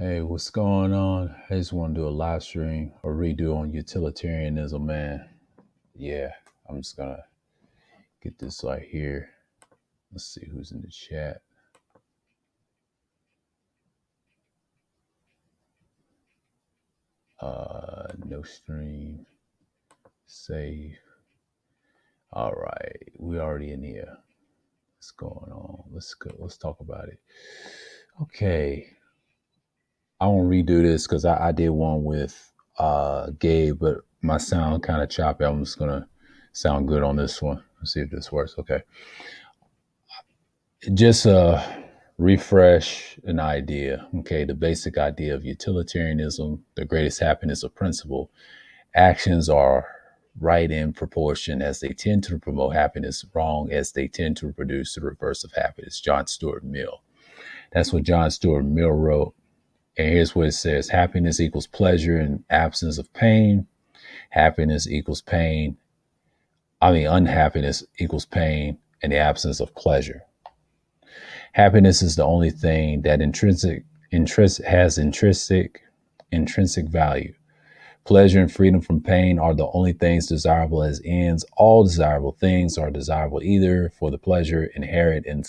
Hey, what's going on? I just want to do a live stream or redo on utilitarianism, man. Yeah, I'm just gonna get this right here. Let's see who's in the chat. No stream, save. All right, we already in here. What's going on? Let's go. Let's talk about it. Okay, I won't redo this because I did one with Gabe, but my sound kind of choppy. I'm just gonna sound good on this one. Let's see if this works. Okay. Just refresh an idea. Okay, the basic idea of utilitarianism, the greatest happiness of principle. Actions are right in proportion as they tend to promote happiness, wrong as they tend to produce the reverse of happiness. John Stuart Mill. That's what John Stuart Mill wrote. And here's what it says: happiness equals pleasure in absence of pain. Happiness equals pain. Unhappiness equals pain in the absence of pleasure. Happiness is the only thing that has intrinsic value. Pleasure and freedom from pain are the only things desirable as ends. All desirable things are desirable either for the pleasure inherent in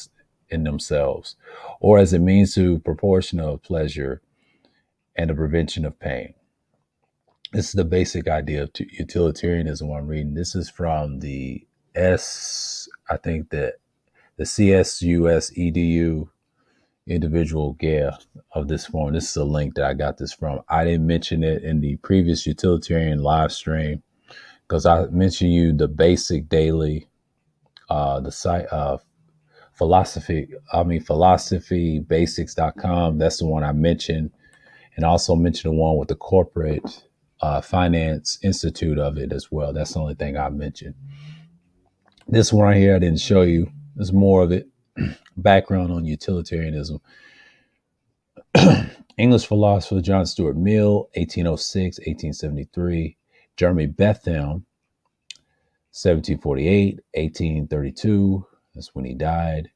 themselves, or as a means to proportion of pleasure and the prevention of pain. This is the basic idea of utilitarianism I'm reading. This is from the CSUS EDU individual of this form. This is a link that I got this from. I didn't mention it in the previous utilitarian live stream because I mentioned you the basic daily, the site of philosophybasics.com. That's the one I mentioned, and also mentioned the one with the corporate finance institute of it as well. That's the only thing I mentioned. This one right here I didn't show you. There's more of it. Background on utilitarianism. English philosopher John Stuart Mill, 1806, 1873. Jeremy Bentham, 1748, 1832. That's when he died.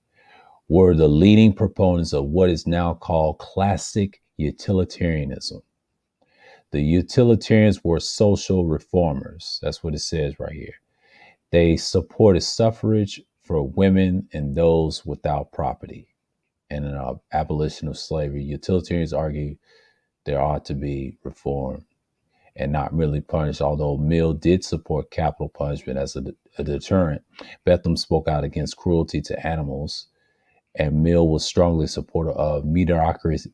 Were the leading proponents of what is now called classic utilitarianism. The utilitarians were social reformers. That's what it says right here. They supported suffrage for women and those without property and an abolition of slavery. Utilitarians argue there ought to be reform and not merely punished, although Mill did support capital punishment as a deterrent. Bentham spoke out against cruelty to animals, and Mill was strongly supportive of mediocrity.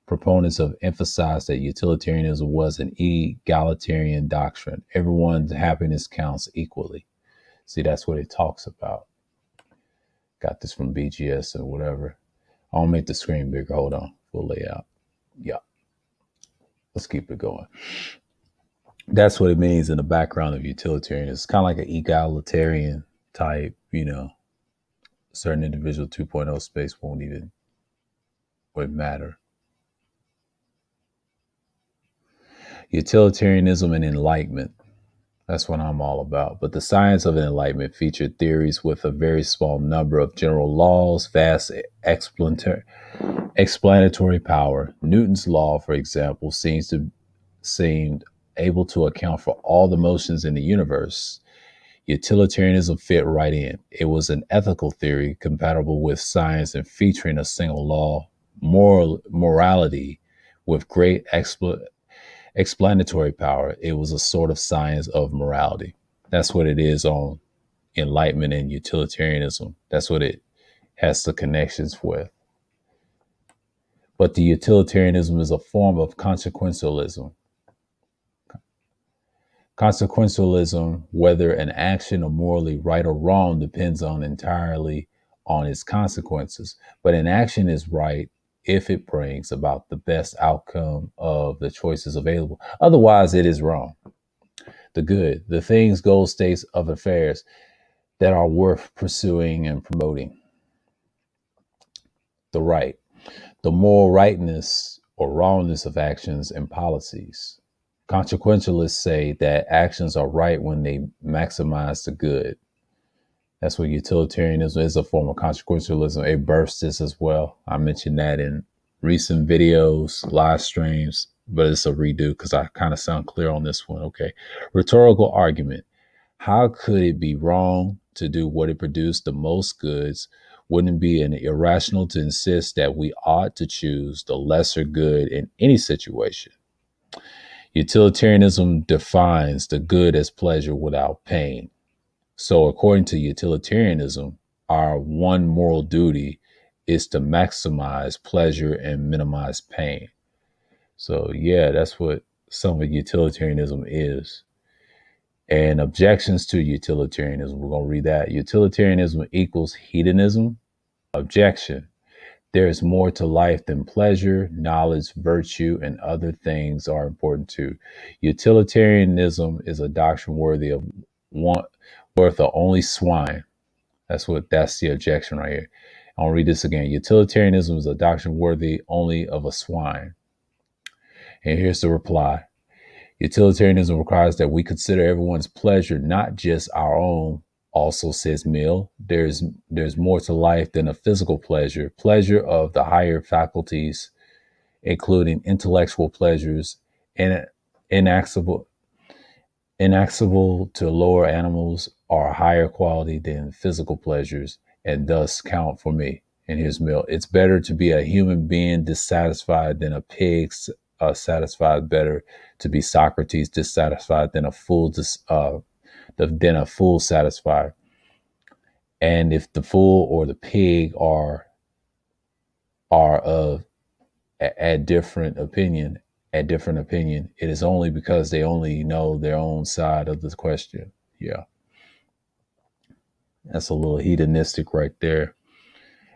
Proponents have emphasized that utilitarianism was an egalitarian doctrine. Everyone's happiness counts equally. See, that's what it talks about. Got this from BGS and whatever. I'll make the screen bigger. Hold on. Full layout. Yeah. Let's keep it going. That's what it means in the background of utilitarianism. It's kind of like an egalitarian type, certain individual 2.0 space wouldn't matter. Utilitarianism and enlightenment. That's what I'm all about. But the science of enlightenment featured theories with a very small number of general laws, vast explanatory power. Newton's law, for example, seemed able to account for all the motions in the universe. Utilitarianism fit right in. It was an ethical theory compatible with science and featuring a single law, morality with great explanatory power. It was a sort of science of morality. That's what it is on enlightenment and utilitarianism. That's what it has the connections with. But the utilitarianism is a form of consequentialism. Consequentialism, whether an action are morally right or wrong, depends entirely on its consequences. But an action is right if it brings about the best outcome of the choices available. Otherwise, it is wrong. The good, the things, goals, states of affairs that are worth pursuing and promoting. The right, the moral rightness or wrongness of actions and policies. Consequentialists say that actions are right when they maximize the good. That's what utilitarianism is, a form of consequentialism. It births this as well. I mentioned that in recent videos, live streams, but it's a redo because I kind of sound clear on this one. Okay. Rhetorical argument. How could it be wrong to do what it produced the most goods? Wouldn't it be an irrational to insist that we ought to choose the lesser good in any situation? Utilitarianism defines the good as pleasure without pain. So, according to utilitarianism, our one moral duty is to maximize pleasure and minimize pain. So, yeah, that's what some of utilitarianism is. And objections to utilitarianism, we're going to read that. Utilitarianism equals hedonism. Objection. There is more to life than pleasure, knowledge, virtue, and other things are important too. Utilitarianism is a doctrine worthy of one worth of only swine. That's the objection right here. I'll read this again. Utilitarianism is a doctrine worthy only of a swine. And here's the reply. Utilitarianism requires that we consider everyone's pleasure, not just our own. Also, says Mill, there's more to life than a physical pleasure. Pleasure of the higher faculties, including intellectual pleasures, and inaccessible to lower animals, are higher quality than physical pleasures, and thus count for me. And here's Mill. It's better to be a human being dissatisfied than a pig satisfied. Better to be Socrates dissatisfied than a fool satisfied. And if the fool or the pig are of at different opinion, it is only because they only know their own side of the question. Yeah. That's a little hedonistic right there.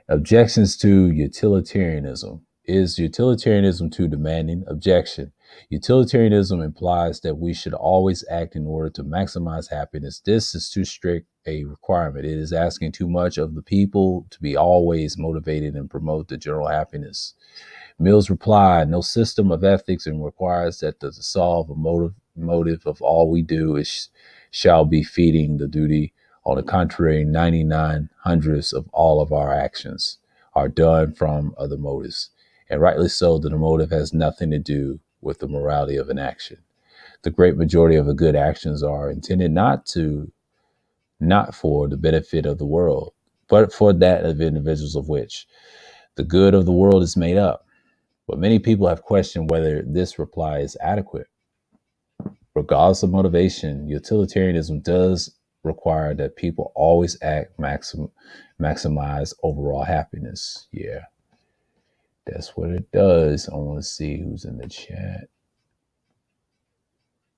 Objections to utilitarianism. Is utilitarianism too demanding? Objection. Utilitarianism implies that we should always act in order to maximize happiness. This is too strict a requirement. It is asking too much of the people to be always motivated and promote the general happiness. Mill's reply, no system of ethics and requires that to solve a motive of all we do shall be feeding the duty. On the contrary, 99 hundredths of all of our actions are done from other motives. And rightly so, that the motive has nothing to do with the morality of an action. The great majority of the good actions are intended not for the benefit of the world, but for that of individuals of which the good of the world is made up. But many people have questioned whether this reply is adequate. Regardless of motivation, utilitarianism does require that people always act maximize overall happiness. Yeah, that's what it does. I want to see who's in the chat.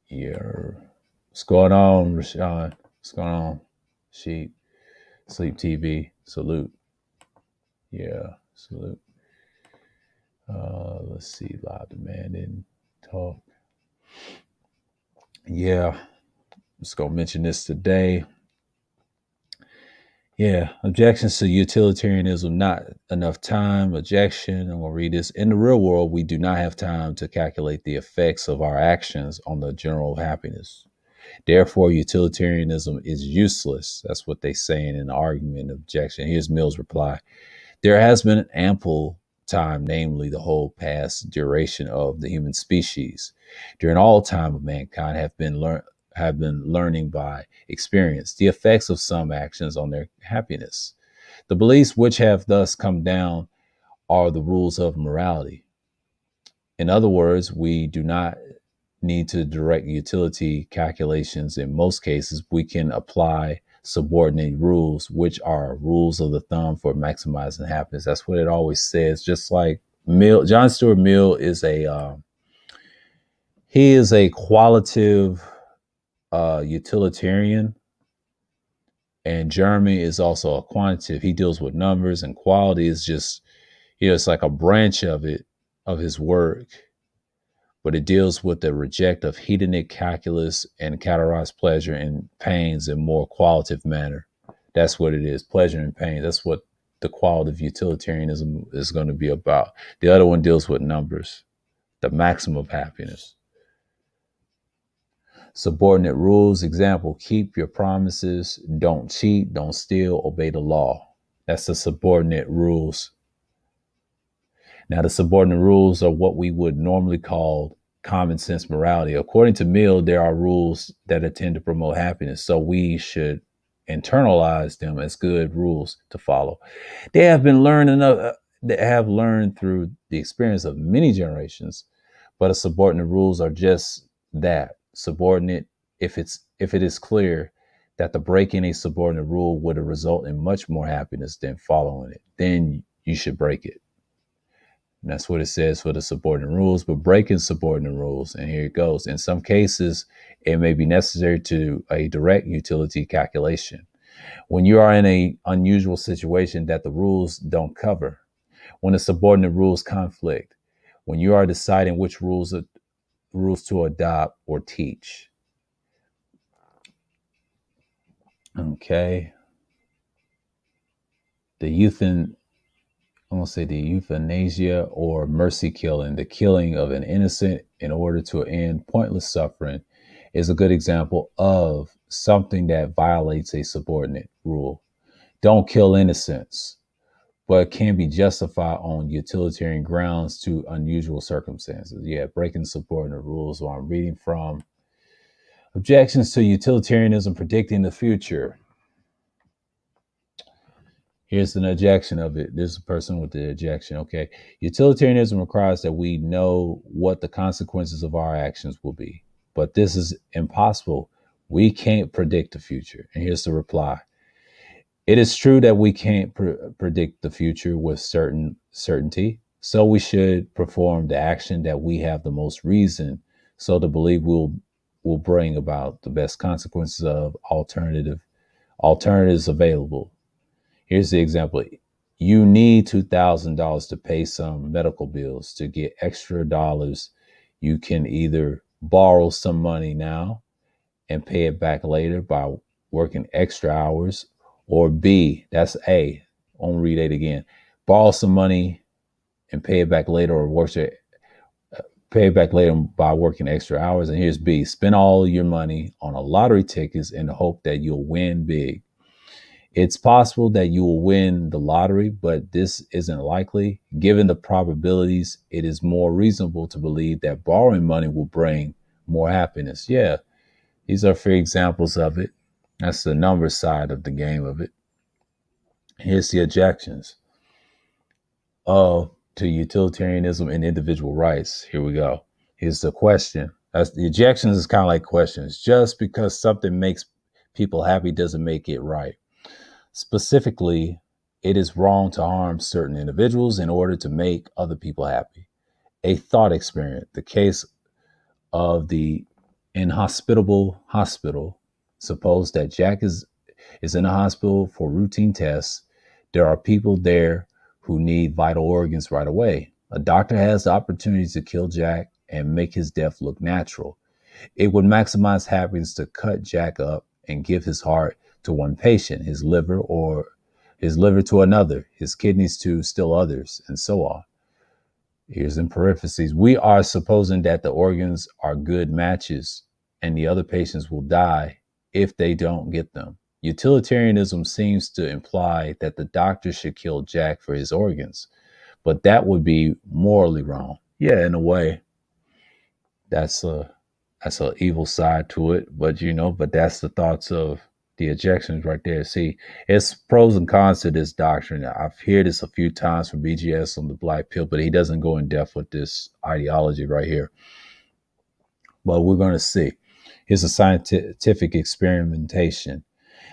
Yeah. What's going on, Rashawn? What's going on? Sheep. Sleep TV. Salute. Yeah, salute. Let's see. Live demand and talk. Yeah. Just gonna mention this today. Yeah, objections to utilitarianism, not enough time. Objection, I'm gonna read this. In the real world, we do not have time to calculate the effects of our actions on the general happiness. Therefore, utilitarianism is useless. That's what they say in an argument. Objection. Here's Mill's reply. There has been ample time, namely the whole past duration of the human species. During all time of mankind have been learning by experience the effects of some actions on their happiness. The beliefs which have thus come down are the rules of morality. In other words, we do not need to direct utility calculations. In most cases, we can apply subordinate rules, which are rules of the thumb for maximizing happiness. That's what it always says. Just like Mill, John Stuart Mill is a qualitative utilitarian, and Jeremy is also a quantitative. He deals with numbers, and quality is just, it's like a branch of his work, but it deals with the reject of hedonic calculus and categorize pleasure and pains in more qualitative manner. That's what it is, pleasure and pain. That's what the qualitative utilitarianism is going to be about. The other one deals with numbers, the maximum of happiness. Subordinate rules, example, keep your promises, don't cheat, don't steal, obey the law. That's the subordinate rules. Now, the subordinate rules are what we would normally call common sense morality. According to Mill, there are rules that intend to promote happiness, so we should internalize them as good rules to follow. They have been learned enough. They have learned through the experience of many generations, but a subordinate rules are just that, subordinate. If it is clear that the breaking a subordinate rule would result in much more happiness than following it, then you should break it. And that's what it says for the subordinate rules, but breaking subordinate rules. And here it goes. In some cases, it may be necessary to a direct utility calculation. When you are in an unusual situation that the rules don't cover, when the subordinate rules conflict, when you are deciding which rules to adopt or teach. Okay. The euthanasia or mercy killing, the killing of an innocent in order to end pointless suffering, is a good example of something that violates a subordinate rule. Don't kill innocents, but can be justified on utilitarian grounds to unusual circumstances. Yeah, breaking subordinate rules. So I'm reading from Objections to Utilitarianism, Predicting the Future. Here's an objection of it. This is a person with the objection. Okay. Utilitarianism requires that we know what the consequences of our actions will be, but this is impossible. We can't predict the future. And here's the reply. It is true that we can't predict the future with certainty, so we should perform the action that we have the most reason so to believe will bring about the best consequences of alternatives available. Here's the example. You need $2,000 to pay some medical bills. To get extra dollars, you can either borrow some money now and pay it back later by working extra hours, or B, that's A. I'll read it again. Borrow some money and pay it back later, or pay it back later by working extra hours. And here's B. Spend all your money on a lottery tickets in the hope that you'll win big. It's possible that you will win the lottery, but this isn't likely. Given the probabilities, it is more reasonable to believe that borrowing money will bring more happiness. Yeah, these are three examples of it. That's the number side of the game of it. Here's the objections to utilitarianism and individual rights. Here we go. Here's the question. The objections is kind of like questions. Just because something makes people happy doesn't make it right. Specifically, it is wrong to harm certain individuals in order to make other people happy. A thought experiment. The case of the inhospitable hospital. Suppose that Jack is in a hospital for routine tests. There are people there who need vital organs right away. A doctor has the opportunity to kill Jack and make his death look natural. It would maximize happiness to cut Jack up and give his heart to one patient, his liver to another, his kidneys to still others, and so on. Here's in parentheses. We are supposing that the organs are good matches and the other patients will die if they don't get them. Utilitarianism seems to imply that the doctor should kill Jack for his organs, but that would be morally wrong. Yeah, in a way, that's a evil side to it, but that's the thoughts of the objections right there. See, it's pros and cons to this doctrine. I've heard this a few times from BGS on the Black Pill, but he doesn't go in depth with this ideology right here. But we're going to see. Here's a scientific experimentation.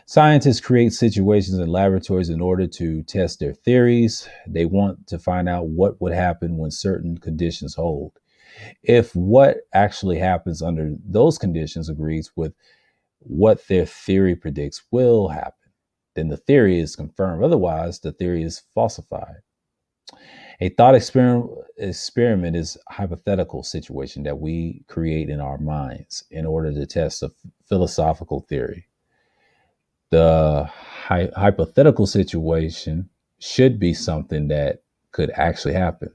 Scientists create situations in laboratories in order to test their theories. They want to find out what would happen when certain conditions hold. If what actually happens under those conditions agrees with what their theory predicts will happen, then the theory is confirmed. Otherwise, the theory is falsified. A thought experiment is a hypothetical situation that we create in our minds in order to test a philosophical theory. The hypothetical situation should be something that could actually happen.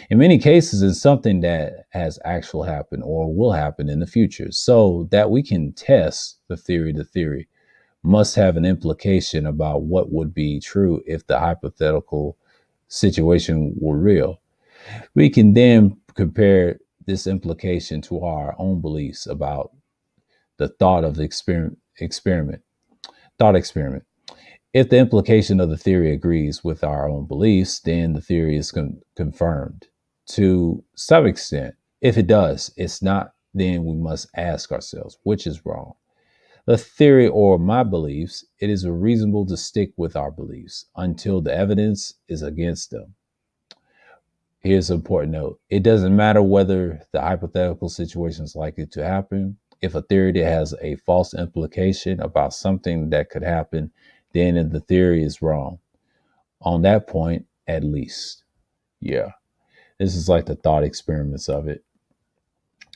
In many cases, it's something that has actually happened or will happen in the future. So that we can test the theory must have an implication about what would be true if the hypothetical situation were real. We can then compare this implication to our own beliefs about the thought of the thought experiment. If the implication of the theory agrees with our own beliefs, then the theory is confirmed to some extent. If it does, it's not, then we must ask ourselves, which is wrong? The theory or my beliefs? It is reasonable to stick with our beliefs until the evidence is against them. Here's an important note. It doesn't matter whether the hypothetical situation is likely to happen. If a theory that has a false implication about something that could happen, then the theory is wrong. On that point, at least. Yeah. This is like the thought experiments of it.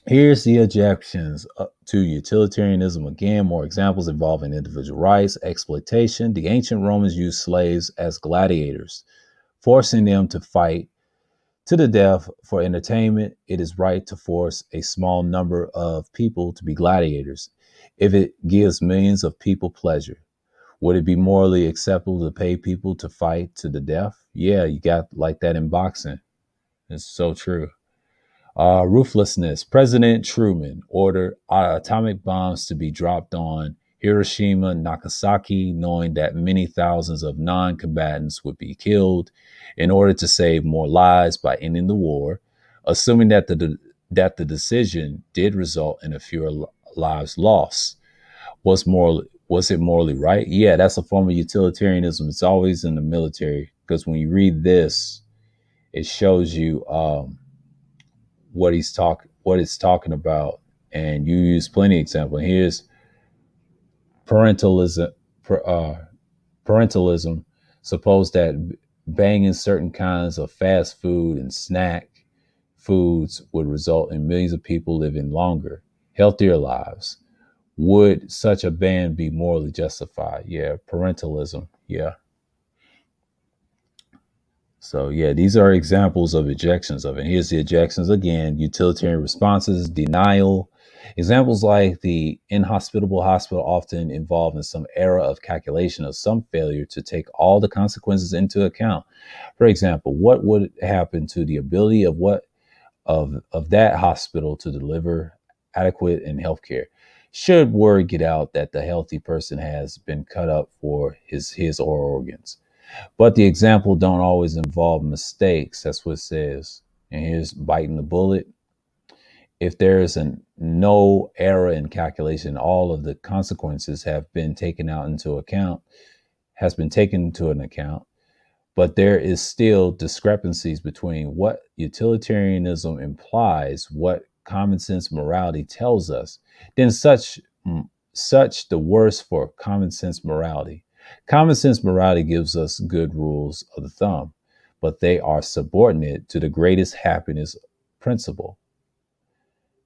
Here's the objections to utilitarianism. Again, more examples involving individual rights, exploitation. The ancient Romans used slaves as gladiators, forcing them to fight to the death for entertainment. It is right to force a small number of people to be gladiators if it gives millions of people pleasure. Would it be morally acceptable to pay people to fight to the death? Yeah, you got like that in boxing. It's so true. Ruthlessness. President Truman ordered atomic bombs to be dropped on Hiroshima and Nagasaki, knowing that many thousands of non-combatants would be killed in order to save more lives by ending the war, assuming that the decision did result in a fewer lives lost. Was it morally right? Yeah, that's a form of utilitarianism. It's always in the military, because when you read this, it shows you what it's talking about, and you use plenty of examples. Here's parentalism. Parentalism. Suppose that banging certain kinds of fast food and snack foods would result in millions of people living longer, healthier lives. Would such a ban be morally justified? Yeah, parentalism. Yeah. So yeah, these are examples of ejections of it. Here's the ejections again: utilitarian responses, denial. Examples like the inhospitable hospital often involve in some error of calculation or some failure to take all the consequences into account. For example, what would happen to the ability of that hospital to deliver adequate and health care? Should word get out that the healthy person has been cut up for his or organs? But the example don't always involve mistakes. That's what it says. And here's biting the bullet. If there is no error in calculation, all of the consequences have been taken into account, but there is still discrepancies between what utilitarianism implies, what common sense morality tells us, then such the worse for common sense morality. Common sense morality gives us good rules of the thumb, but they are subordinate to the greatest happiness principle.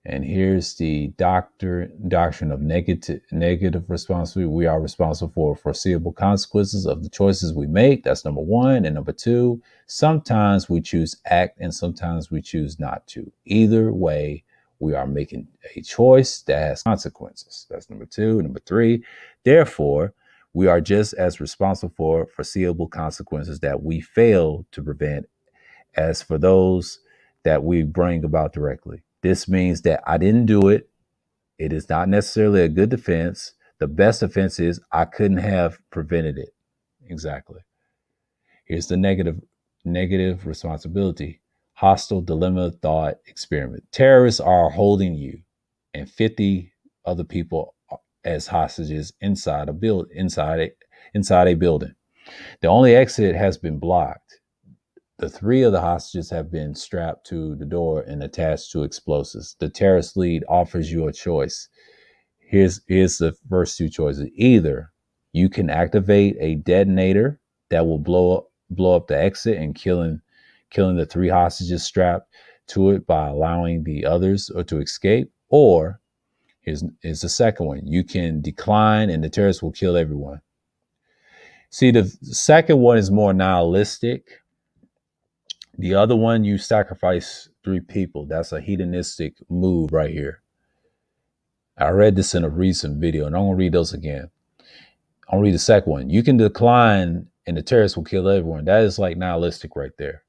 And here's the doctrine of negative responsibility. We are responsible for foreseeable consequences of the choices we make. That's number one. And number two, sometimes we choose act and sometimes we choose not to. Either way, we are making a choice that has consequences. That's number two. Number three, therefore, we are just as responsible for foreseeable consequences that we fail to prevent as for those that we bring about directly. This means that I didn't do it. It is not necessarily a good defense. The best defense is I couldn't have prevented it. Exactly. Here's the negative responsibility. Hostile dilemma thought experiment. Terrorists are holding you and 50 other people as hostages inside a building. The only exit has been blocked. The three of the hostages have been strapped to the door and attached to explosives. The terrorist lead offers you a choice. Here's the first two choices. Either you can activate a detonator that will blow up the exit and killing the three hostages strapped to it by allowing the others to escape, or here's the second one. You can decline and the terrorists will kill everyone. See, the second one is more nihilistic. The other one, you sacrifice three people. That's a hedonistic move right here. I read this in a recent video, and I'm going to read those again. I'll read the second one. You can decline, and the terrorists will kill everyone. That is like nihilistic right there.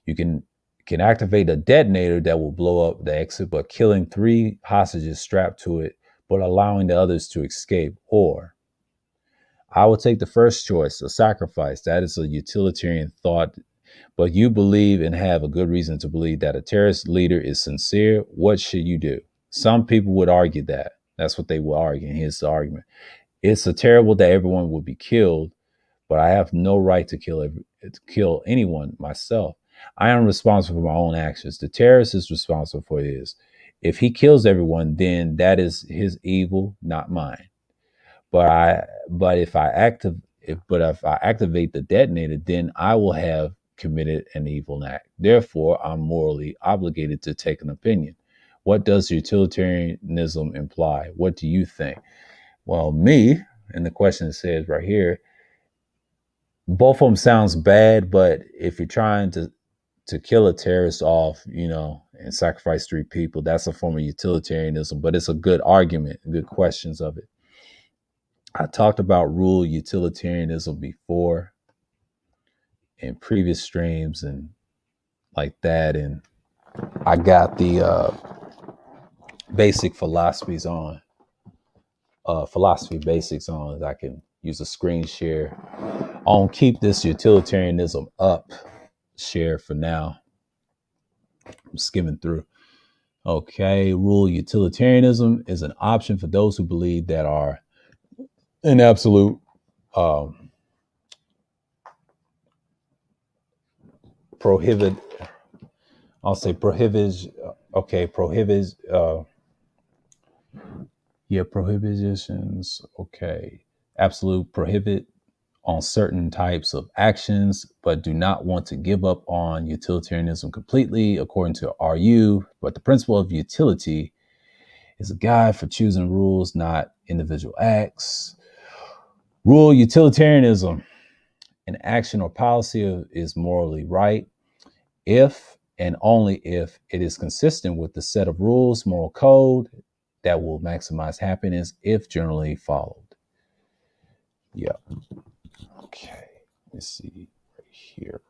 You can can activate a detonator that will blow up the exit, but killing 3 hostages strapped to it, but allowing the others to escape. Or I will take the first choice, a sacrifice. That is a utilitarian thought, but you believe and have a good reason to believe that a terrorist leader is sincere. What should you do? Some people would argue that. That's what they will argue. And here's the argument. It's a terrible that everyone would be killed, but I have no right to kill anyone myself. I am responsible for my own actions. The terrorist is responsible for his. If he kills everyone, then that is his evil, not mine. But if I activate the detonator, then I will have committed an evil act. Therefore, I'm morally obligated to take an opinion. What does utilitarianism imply? What do you think? Well, me, and the question says right here, both of them sounds bad, but if you're trying to kill a terrorist off, and sacrifice 3 people, that's a form of utilitarianism, but it's a good argument, good questions of it. I talked about rule utilitarianism before in previous streams and like that, and I got the basic philosophies on philosophy basics on. I can use a screen share. I'll keep this utilitarianism up share for now. I'm skimming through. Okay, rule utilitarianism is an option for those who believe that are an absolute prohibitions. Okay, absolute prohibit on certain types of actions, but do not want to give up on utilitarianism completely, according to RU. But the principle of utility is a guide for choosing rules, not individual acts. Rule utilitarianism: an action or policy is morally right if and only if it is consistent with the set of rules, moral code that will maximize happiness if generally followed. Yeah. Okay. Let's see right here.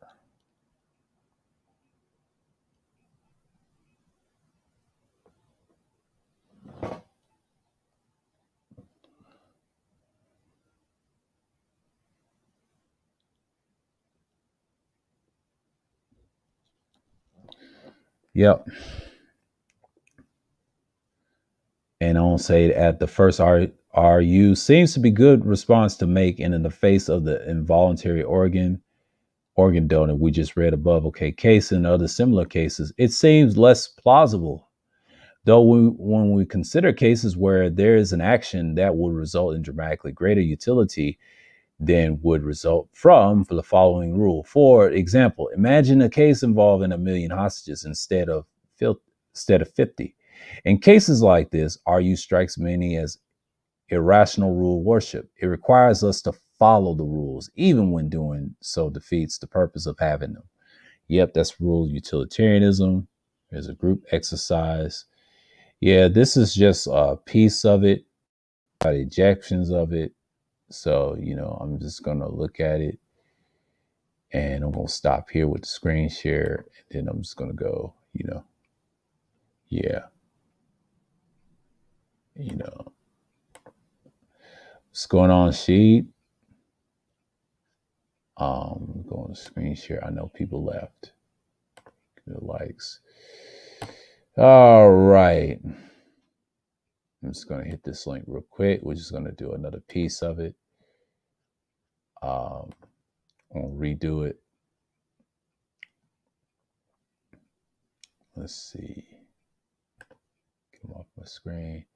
Yep. And I'll say at the first RU seems to be good response to make, and in the face of the involuntary organ donor we just read above, okay, case and other similar cases, it seems less plausible. Though when we consider cases where there is an action that would result in dramatically greater utility than would result from the following rule. For example, imagine a case involving 1 million hostages instead of 50. In cases like this, RU strikes many as irrational rule worship. It requires us to follow the rules, even when doing so defeats the purpose of having them. Yep, that's rule utilitarianism. There's a group exercise. Yeah, this is just a piece of it, the objections of it. So, I'm just going to look at it, and I'm going to stop here with the screen share, and then I'm just going to go, yeah, what's going on, sheet? Going to screen share. I know people left. Good likes. All right. I'm just going to hit this link real quick. We're just going to do another piece of it. I'll redo it. Let's see. Come off my screen.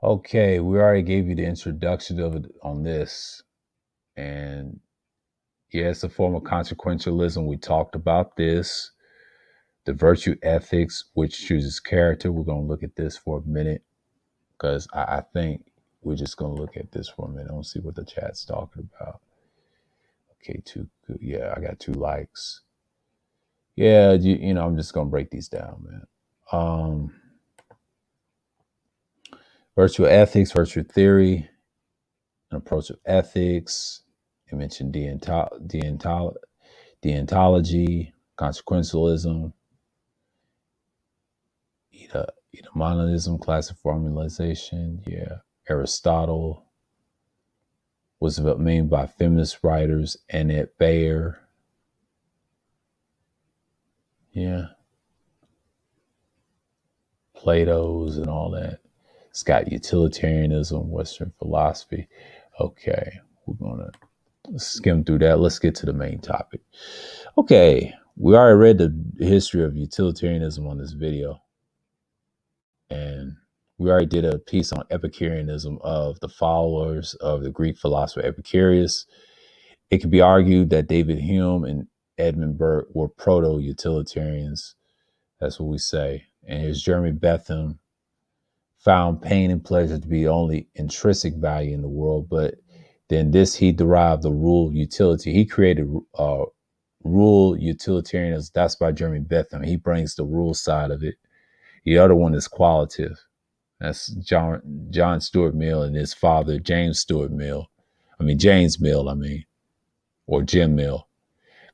Okay, we already gave you the introduction of it on this. And yeah, it's a form of consequentialism. We talked about this. The virtue ethics, which chooses character. We're going to look at this for a minute, because I think we're just going to look at this for a minute. I don't see what the chat's talking about. Okay, yeah, I got 2 likes. Yeah, I'm just going to break these down, man. Virtue ethics, virtue theory, an approach of ethics. I mentioned deontology, consequentialism, monism, classic formalization. Yeah. Aristotle was made by feminist writers, Annette Bayer. Yeah. Plato's and all that. It's got utilitarianism, Western philosophy. Okay. We're going to skim through that. Let's get to the main topic. Okay. We already read the history of utilitarianism on this video. And we already did a piece on Epicureanism of the followers of the Greek philosopher Epicurus. It can be argued that David Hume and Edmund Burke were proto-utilitarians. That's what we say. And here's Jeremy Bentham found pain and pleasure to be only intrinsic value in the world, but then he derived the rule utility. He created rule utilitarianism. That's by Jeremy Bentham. He brings the rule side of it. The other one is qualitative. That's John Stuart Mill and his father, James Mill, or Jim Mill,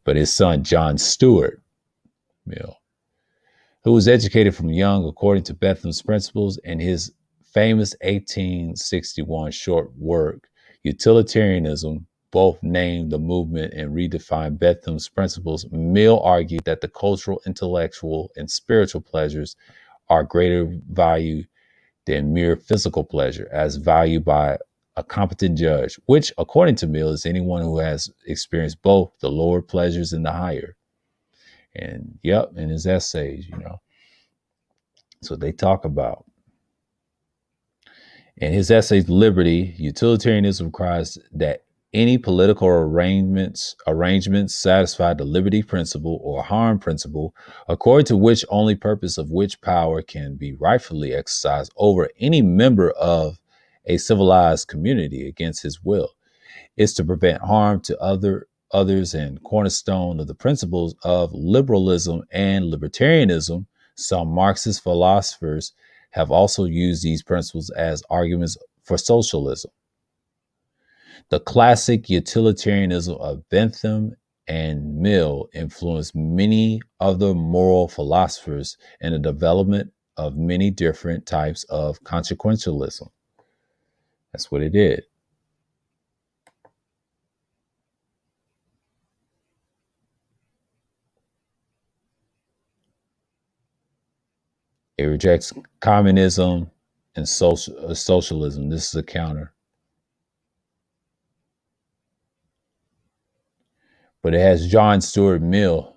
but his son, John Stuart Mill, who was educated from young according to Bentham's principles. In his famous 1861 short work, Utilitarianism, both named the movement and redefined Bentham's principles. Mill argued that the cultural, intellectual, and spiritual pleasures are greater value than mere physical pleasure, as valued by a competent judge, which, according to Mill, is anyone who has experienced both the lower pleasures and the higher. And in his essays, that's what they talk about. In his essays, Liberty, utilitarianism requires that any political arrangements satisfy the liberty principle or harm principle, according to which only purpose of which power can be rightfully exercised over any member of a civilized community against his will, is to prevent harm to others, and cornerstone of the principles of liberalism and libertarianism. Some Marxist philosophers have also used these principles as arguments for socialism. The classic utilitarianism of Bentham and Mill influenced many other moral philosophers in the development of many different types of consequentialism. That's what it did. It rejects communism and socialism. This is a counter. But it has John Stuart Mill.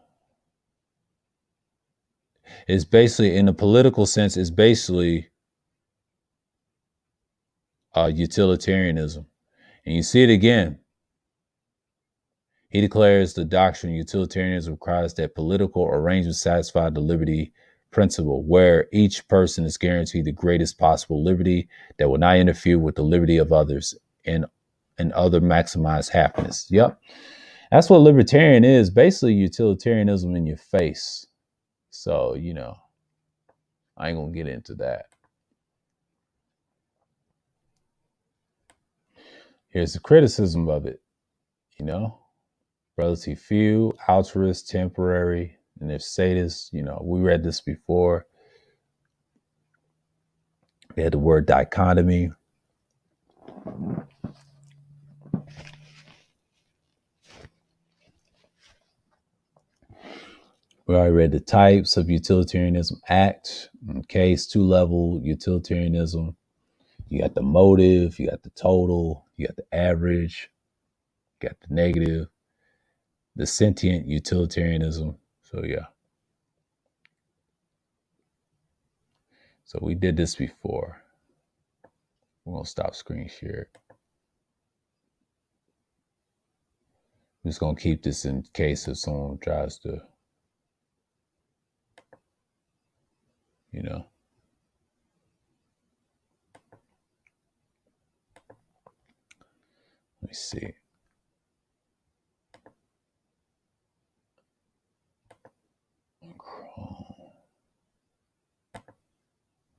It's basically, in a political sense, it's basically utilitarianism. And you see it again. He declares the doctrine of utilitarianism requires that political arrangements satisfy the liberty principle, where each person is guaranteed the greatest possible liberty that will not interfere with the liberty of others and other maximize happiness. Yep. That's what libertarian is. Basically utilitarianism in your face. So, I ain't gonna get into that. Here's the criticism of it, relatively few, altruist, temporary, and if sadists, we read this before. They had the word dichotomy. We already read the types of utilitarianism. ACT, case, two-level utilitarianism. You got the motive, you got the total, you got the average, you got the negative, the sentient utilitarianism. So, yeah. So we did this before. We're going to stop screen share. I'm just going to keep this in case if someone tries to, Let me see.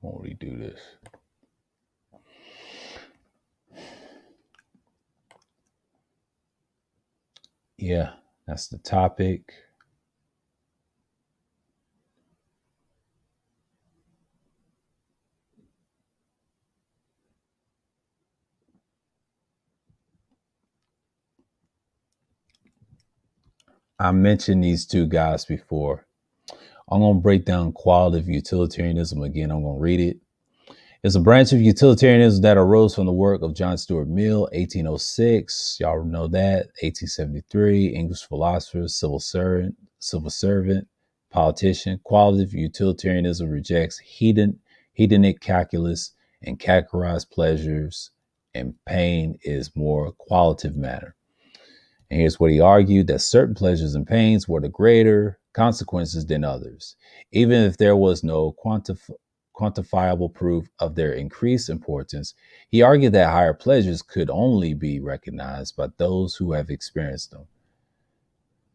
Won't redo this. Yeah, that's the topic. I mentioned these two guys before. I'm going to break down qualitative utilitarianism again. I'm going to read it. It's a branch of utilitarianism that arose from the work of John Stuart Mill, 1806. Y'all know that. 1873, English philosopher, civil servant, politician. Qualitative utilitarianism rejects hedonic calculus and categorized pleasures, and pain is more qualitative matter. And here's what he argued: that certain pleasures and pains were the greater consequences than others, even if there was no quantifiable proof of their increased importance. He argued that higher pleasures could only be recognized by those who have experienced them.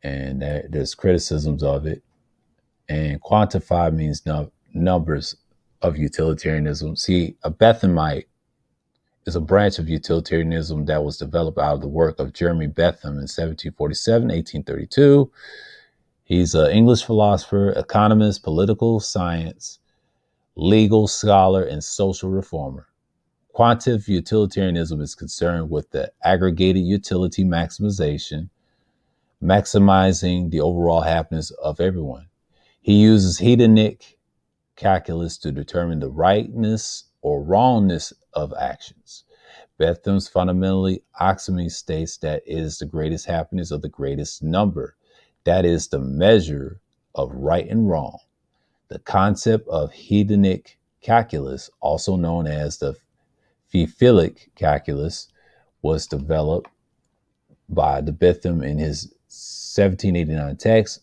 And there's criticisms of it. And quantify means numbers of utilitarianism. See, a Bethamite is a branch of utilitarianism that was developed out of the work of Jeremy Bentham in 1747, 1832. He's an English philosopher, economist, political science, legal scholar, and social reformer. Quantitative utilitarianism is concerned with the aggregated utility maximization, maximizing the overall happiness of everyone. He uses hedonic calculus to determine the rightness or wrongness of actions. Bentham's fundamentally oxymy states that it is the greatest happiness of the greatest number. That is the measure of right and wrong. The concept of hedonic calculus, also known as the Pfeffelic calculus, was developed by the Bentham in his 1789 text,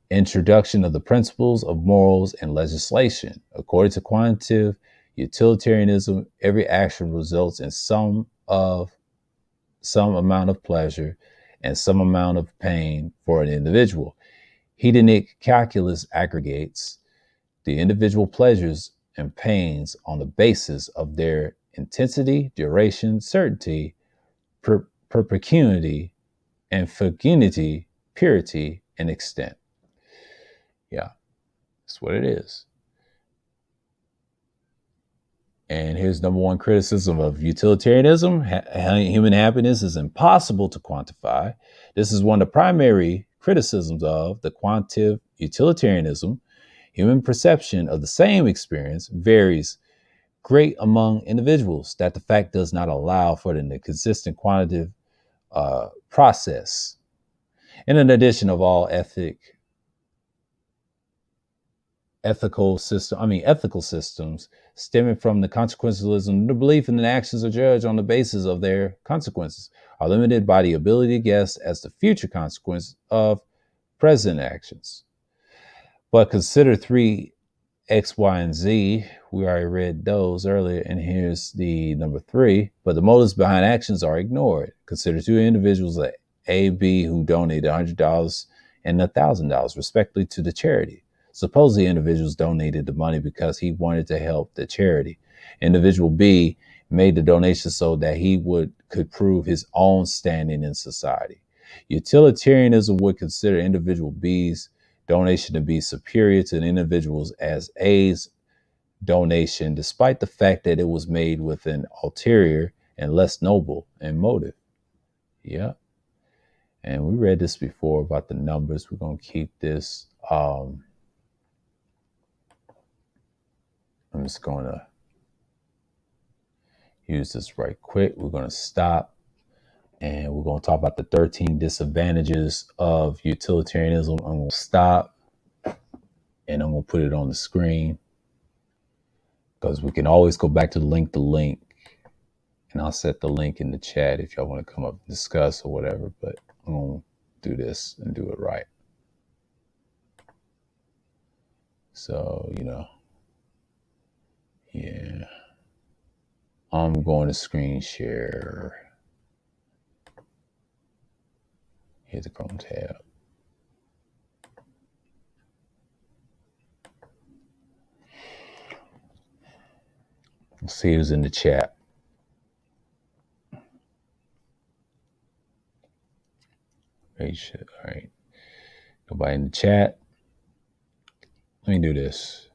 Introduction of the Principles of Morals and Legislation. According to quantitative utilitarianism, every action results in some amount of pleasure and some amount of pain for an individual. Hedonic calculus aggregates the individual pleasures and pains on the basis of their intensity, duration, certainty, perpetuity, and fecundity, purity, and extent. Yeah, that's what it is. And here's number one criticism of utilitarianism. Human happiness is impossible to quantify. This is one of the primary criticisms of the quantitative utilitarianism. Human perception of the same experience varies great among individuals, that the fact does not allow for the consistent quantitative process. And in addition of all ethical systems stemming from the consequentialism, the belief in the actions are judged on the basis of their consequences, are limited by the ability to guess as the future consequence of present actions. But consider 3 X, Y, and Z. We already read those earlier, and here's the number 3. But the motives behind actions are ignored. Consider 2 individuals, A, B, who donated $100 and $1,000 respectively to the charity. Suppose the individuals donated the money because he wanted to help the charity. Individual B made the donation so that he could prove his own standing in society. Utilitarianism would consider individual B's donation to be superior to the individuals as A's donation, despite the fact that it was made with an ulterior and less noble in motive. Yeah. And we read this before about the numbers. We're going to keep this. I'm just going to use this right quick. We're going to stop and we're going to talk about the 13 disadvantages of utilitarianism. I'm going to stop and I'm going to put it on the screen because we can always go back to the link, and I'll set the link in the chat if y'all want to come up and discuss or whatever, but I'm going to do this and do it right. So, yeah. I'm going to screen share. Hit the Chrome tab. Let's see who's in the chat. All right. Nobody in the chat. Let me do this.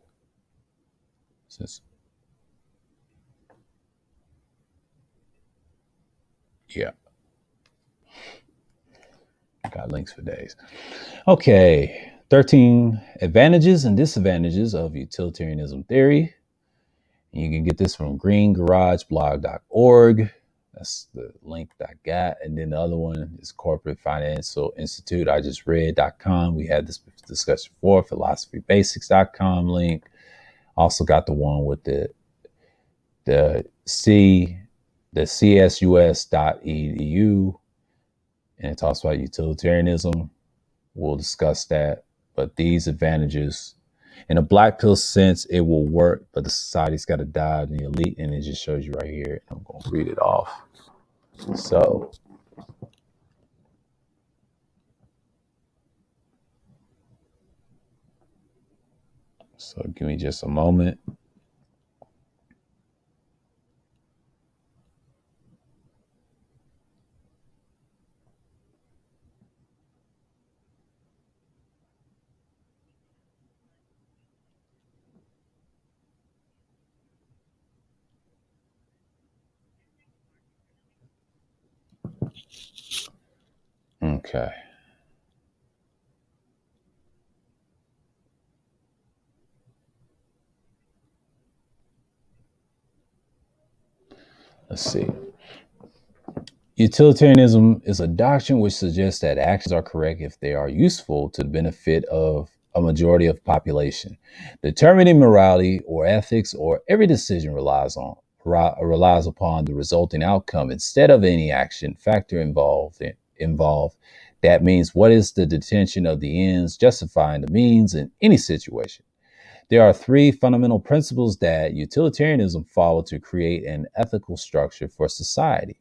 Yeah. Got links for days. Okay, 13 advantages and disadvantages of utilitarianism theory. You can get this from greengarageblog.org. That's the link that I got. And then the other one is Corporate Financial Institute. I just read.com. We had this discussion before, philosophybasics.com link. Also got the one with the csus.edu. And it talks about utilitarianism. We'll discuss that. But these advantages, in a black pill sense, it will work, but the society's got to die and the elite, and it just shows you right here. I'm going to read it off. So give me just a moment. Okay. Let's see. Utilitarianism is a doctrine which suggests that actions are correct if they are useful to the benefit of a majority of population. Determining morality or ethics or every decision relies upon the resulting outcome instead of any action factor involved. That means what is the detention of the ends justifying the means in any situation. There are three fundamental principles that utilitarianism follows to create an ethical structure for society.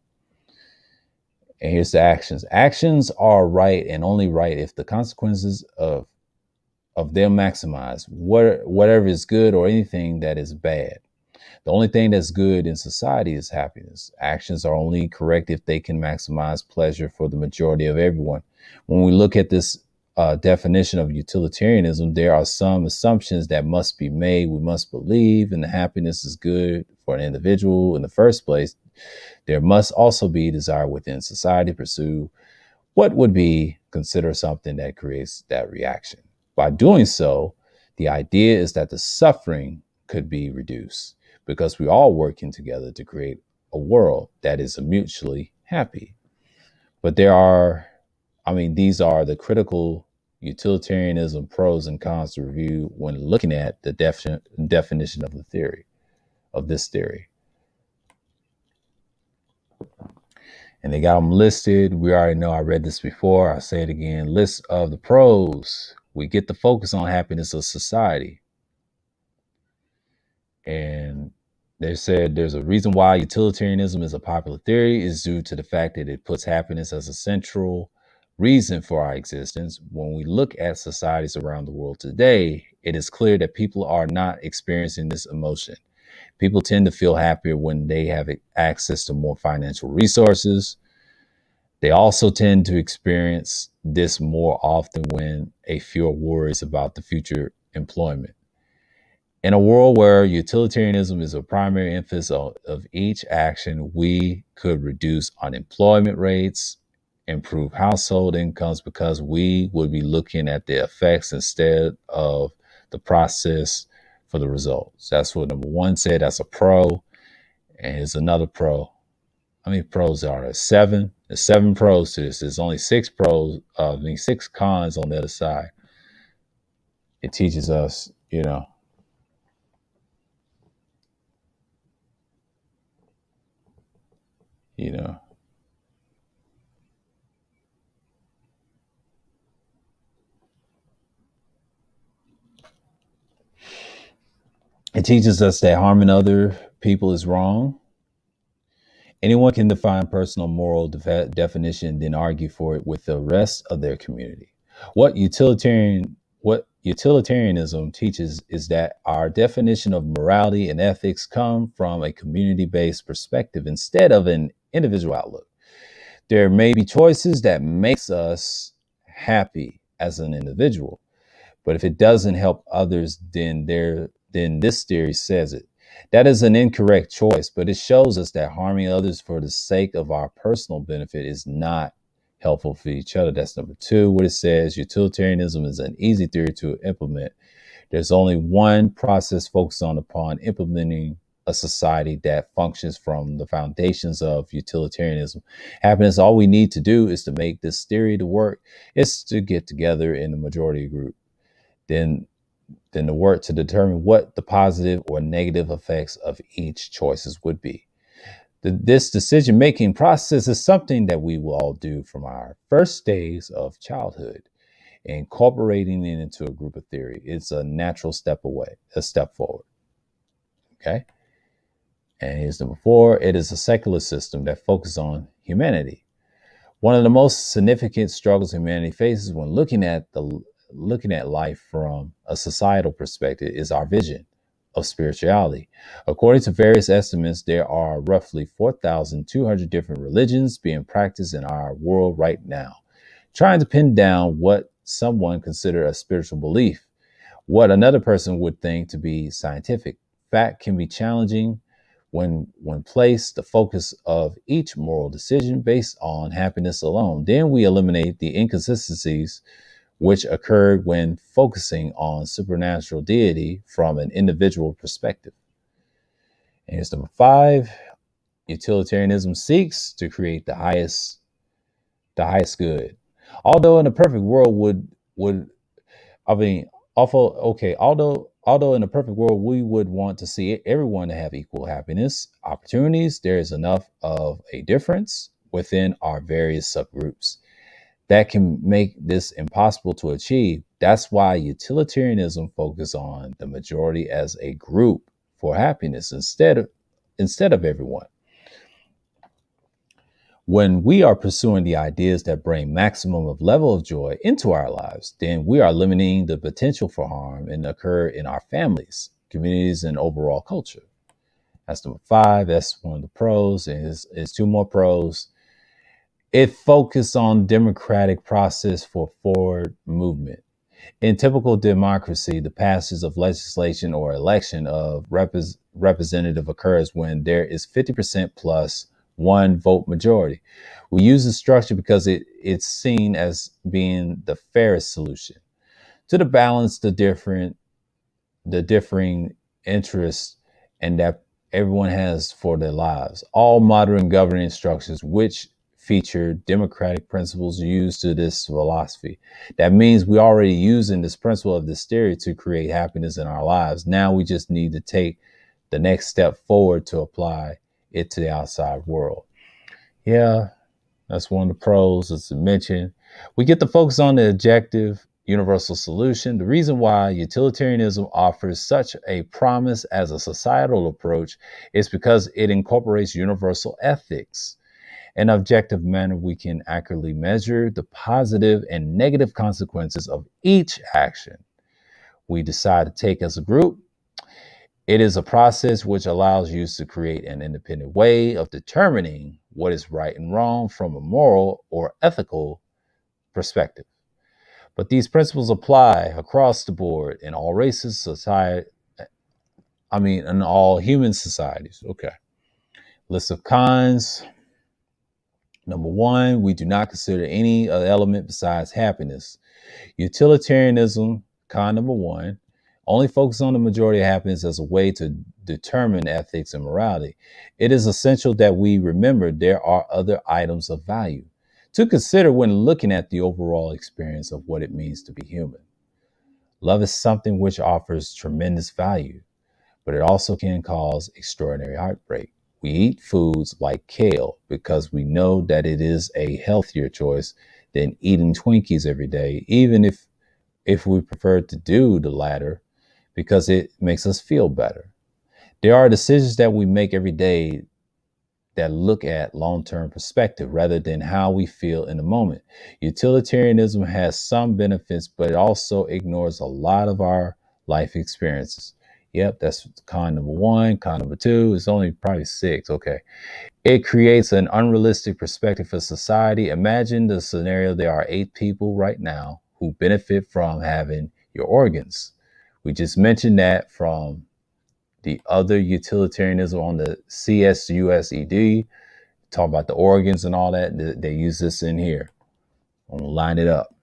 And here's the actions. Actions are right and only right if the consequences of them maximize whatever is good or anything that is bad. The only thing that's good in society is happiness. Actions are only correct if they can maximize pleasure for the majority of everyone. When we look at this definition of utilitarianism, there are some assumptions that must be made. We must believe in the happiness is good for an individual in the first place. There must also be desire within society to pursue what would be considered something that creates that reaction. By doing so, the idea is that the suffering could be reduced because we're all working together to create a world that is mutually happy. But these are the critical utilitarianism pros and cons to review when looking at the definition of this theory. And they got them listed. We already know, I read this before. I'll say it again. List of the pros. We get the focus on happiness of society. And they said there's a reason why utilitarianism is a popular theory is due to the fact that it puts happiness as a central reason for our existence. When we look at societies around the world today, it is clear that people are not experiencing this emotion. People tend to feel happier when they have access to more financial resources. They also tend to experience this more often when a fewer worries about the future employment. In a world where utilitarianism is a primary emphasis of each action, we could reduce unemployment rates, improve household incomes, because we would be looking at the effects instead of the process for the results. That's what number one said. That's a pro. And here's another pro. How many pros are there? 7. There's 7 pros to this. There's only 6 cons on the other side. It teaches us, it teaches us that harming other people is wrong. Anyone can define personal moral definition, then argue for it with the rest of their community. What utilitarianism teaches is that our definition of morality and ethics come from a community-based perspective instead of an individual outlook. There may be choices that makes us happy as an individual, but if it doesn't help others, then this theory says it. That is an incorrect choice, but it shows us that harming others for the sake of our personal benefit is not helpful for each other. That's number 2. What it says, utilitarianism is an easy theory to implement. There's only one process focused upon implementing a society that functions from the foundations of utilitarianism. Happiness, all we need to do is to make this theory to work, is to get together in the majority group. Then the work to determine what the positive or negative effects of each choices would be. This decision-making process is something that we will all do from our first days of childhood. Incorporating it into a group of theory, it's a natural step forward. Okay. And here's number 4. It is a secular system that focuses on humanity. One of the most significant struggles humanity faces when looking at life from a societal perspective is our vision of spirituality. According to various estimates, there are roughly 4,200 different religions being practiced in our world right now. Trying to pin down what someone consider a spiritual belief, what another person would think to be scientific fact, can be challenging when placed the focus of each moral decision based on happiness alone. Then we eliminate the inconsistencies which occurred when focusing on supernatural deity from an individual perspective. And here's number 5. Utilitarianism seeks to create the highest good. Although in a perfect world although in a perfect world we would want to see everyone to have equal happiness opportunities, there is enough of a difference within our various subgroups that can make this impossible to achieve. That's why utilitarianism focuses on the majority as a group for happiness instead of everyone. When we are pursuing the ideas that bring maximum of level of joy into our lives, then we are limiting the potential for harm and occur in our families, communities, and overall culture. That's number 5. That's one of the pros, and it's 2 more pros. It focuses on democratic process for forward movement. In typical democracy, the passage of legislation or election of representative occurs when there is 50% plus 1 vote majority. We use the structure because it's seen as being the fairest solution to balance the differing interests and that everyone has for their lives. All modern governing structures which feature democratic principles used to this philosophy. That means we're already using this principle of this theory to create happiness in our lives. Now we just need to take the next step forward to apply it to the outside world. Yeah, that's one of the pros, as I mentioned. We get to focus on the objective universal solution. The reason why utilitarianism offers such a promise as a societal approach is because it incorporates universal ethics. In an objective manner, we can accurately measure the positive and negative consequences of each action we decide to take as a group. It is a process which allows you to create an independent way of determining what is right and wrong from a moral or ethical perspective. But these principles apply across the board in all races, in all human societies. Okay. List of cons. Number 1, we do not consider any other element besides happiness. Utilitarianism, con number 1, only focus on the majority of happiness as a way to determine ethics and morality. It is essential that we remember there are other items of value to consider when looking at the overall experience of what it means to be human. Love is something which offers tremendous value, but it also can cause extraordinary heartbreak. We eat foods like kale because we know that it is a healthier choice than eating Twinkies every day, even if we prefer to do the latter because it makes us feel better. There are decisions that we make every day that look at long-term perspective rather than how we feel in the moment. Utilitarianism has some benefits, but it also ignores a lot of our life experiences. Yep, that's con number 1. Con number 2 is only probably 6. Okay. It creates an unrealistic perspective for society. Imagine the scenario. There are 8 people right now who benefit from having your organs. We just mentioned that from the other utilitarianism on the CSUSED, talk about the organs and all that. They use this in here. I'm going to line it up.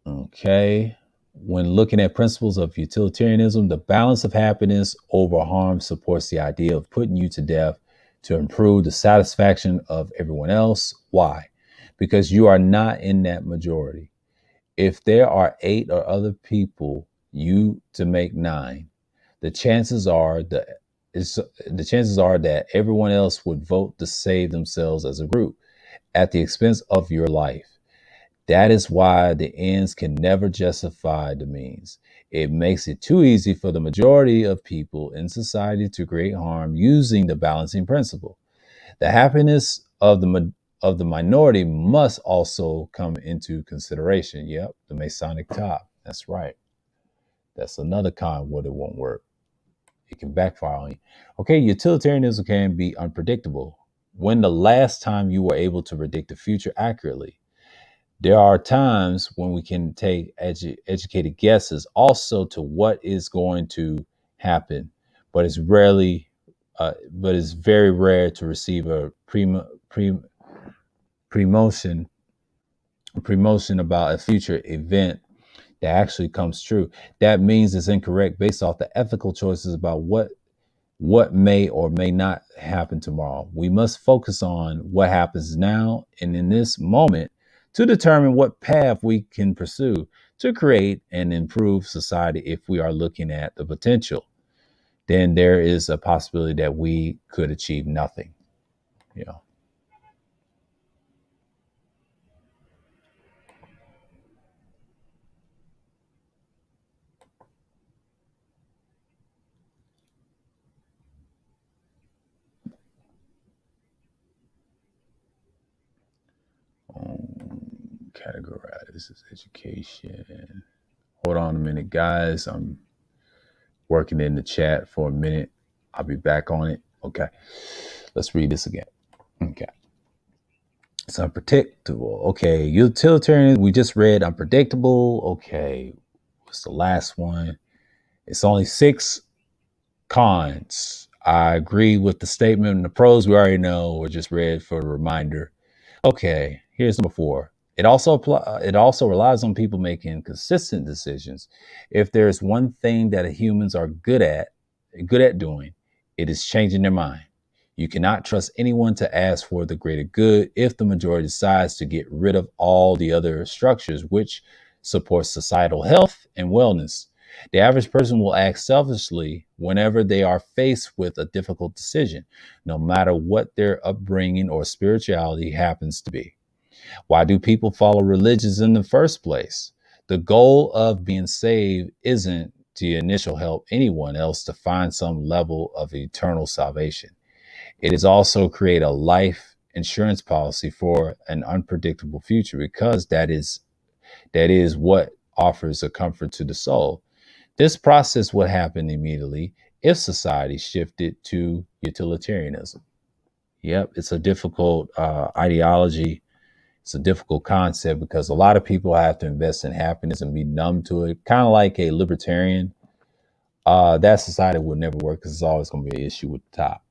Okay. When looking at principles of utilitarianism, the balance of happiness over harm supports the idea of putting you to death to improve the satisfaction of everyone else. Why? Because you are not in that majority. If there are 8 or other people, you to make 9, the chances are that everyone else would vote to save themselves as a group at the expense of your life. That is why the ends can never justify the means. It makes it too easy for the majority of people in society to create harm using the balancing principle. The happiness of the minority must also come into consideration. Yep, the Masonic top. That's right. That's another con where it won't work. It can backfire on you. Okay, utilitarianism can be unpredictable. When the last time you were able to predict the future accurately? There are times when we can take educated guesses also to what is going to happen, but it's very rare to receive a promotion about a future event that actually comes true. That means it's incorrect based off the ethical choices about what may or may not happen tomorrow. We must focus on what happens now and in this moment to determine what path we can pursue to create and improve society. If we are looking at the potential, then there is a possibility that we could achieve nothing. You know. Categorize this as education. Hold on a minute, guys. I'm working in the chat for a minute. I'll be back on it. Okay. Let's read this again. Okay. It's unpredictable. Okay. Utilitarian, we just read unpredictable. Okay. What's the last one? It's only 6 cons. I agree with the statement and the pros we already know or just read for a reminder. Okay. Here's number 4. It also relies on people making consistent decisions. If there's one thing that humans are good at doing, it is changing their mind. You cannot trust anyone to ask for the greater good if the majority decides to get rid of all the other structures which support societal health and wellness. The average person will act selfishly whenever they are faced with a difficult decision, no matter what their upbringing or spirituality happens to be. Why do people follow religions in the first place? The goal of being saved isn't to initial help anyone else to find some level of eternal salvation. It is also create a life insurance policy for an unpredictable future, because that is what offers a comfort to the soul. This process would happen immediately if society shifted to utilitarianism. Yep, it's a difficult ideology. It's a difficult concept because a lot of people have to invest in happiness and be numb to it. Kind of like a libertarian. That society would never work because it's always going to be an issue with the top.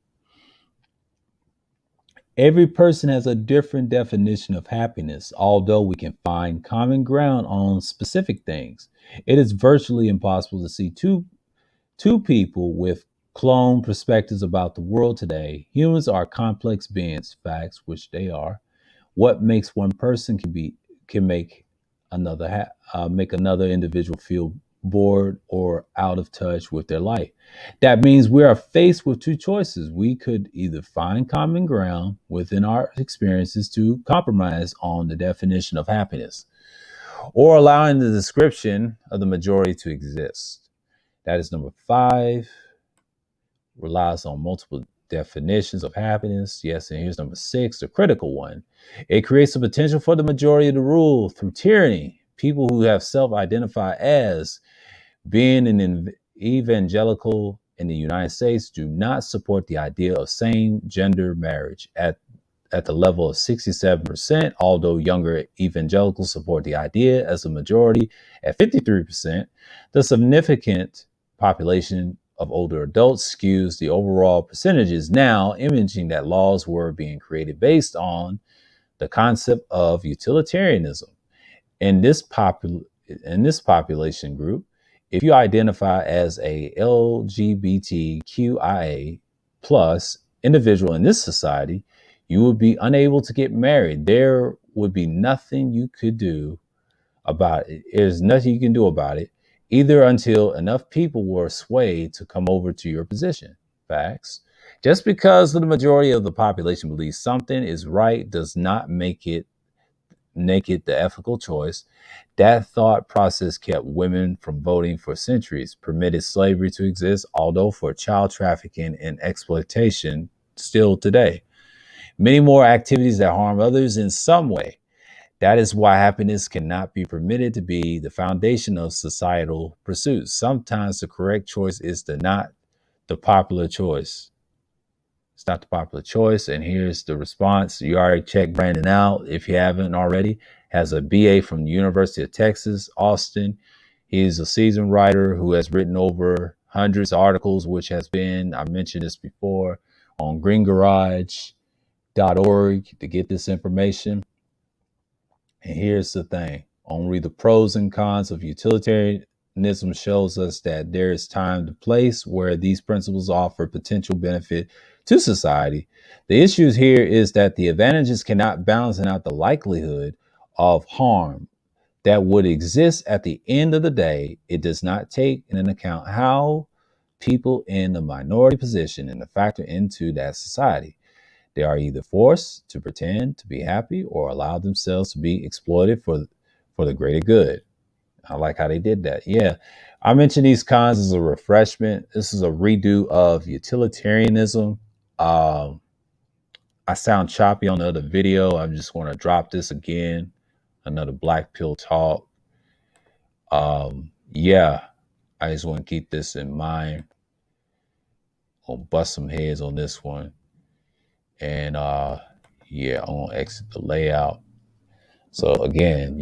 Every person has a different definition of happiness. Although we can find common ground on specific things, it is virtually impossible to see two people with clone perspectives about the world today. Humans are complex beings, facts, which they are. What makes one person can make another individual feel bored or out of touch with their life. That means we are faced with 2 choices. We could either find common ground within our experiences to compromise on the definition of happiness, or allowing the description of the majority to exist. That is number 5. Relies on multiple definitions of happiness. Yes, and here's number 6, the critical one. It creates a potential for the majority to rule through tyranny. People who have self-identified as being an evangelical in the United States do not support the idea of same-gender marriage at the level of 67%, although younger evangelicals support the idea as a majority at 53%. The significant population of older adults skews the overall percentages, now imaging that laws were being created based on the concept of utilitarianism. In this population group, if you identify as a LGBTQIA plus individual in this society, you would be unable to get married. There would be nothing you could do about it. There's nothing you can do about it, either until enough people were swayed to come over to your position. Facts. Just because the majority of the population believes something is right does not make it the ethical choice. That thought process kept women from voting for centuries, permitted slavery to exist, although for child trafficking and exploitation still today. Many more activities that harm others in some way. That is why happiness cannot be permitted to be the foundation of societal pursuits. Sometimes the correct choice is not the popular choice. It's not the popular choice. And here's the response. You already checked Brandon out if you haven't already. Has a BA from the University of Texas, Austin. He's a seasoned writer who has written over hundreds of articles, which has been, I mentioned this before, on greengarage.org to get this information. And here's the thing. Only the pros and cons of utilitarianism shows us that there is time and place where these principles offer potential benefit to society. The issue here is that the advantages cannot balance out the likelihood of harm that would exist at the end of the day. It does not take into account how people in the minority position and factor into that society. They are either forced to pretend to be happy or allow themselves to be exploited for the greater good. I like how they did that. Yeah. I mentioned these cons as a refreshment. This is a redo of utilitarianism. I sound choppy on the other video. I just want to drop this again. Another black pill talk. Yeah. I just want to keep this in mind. I'll bust some heads on this one. And yeah, I'm gonna exit the layout. So again,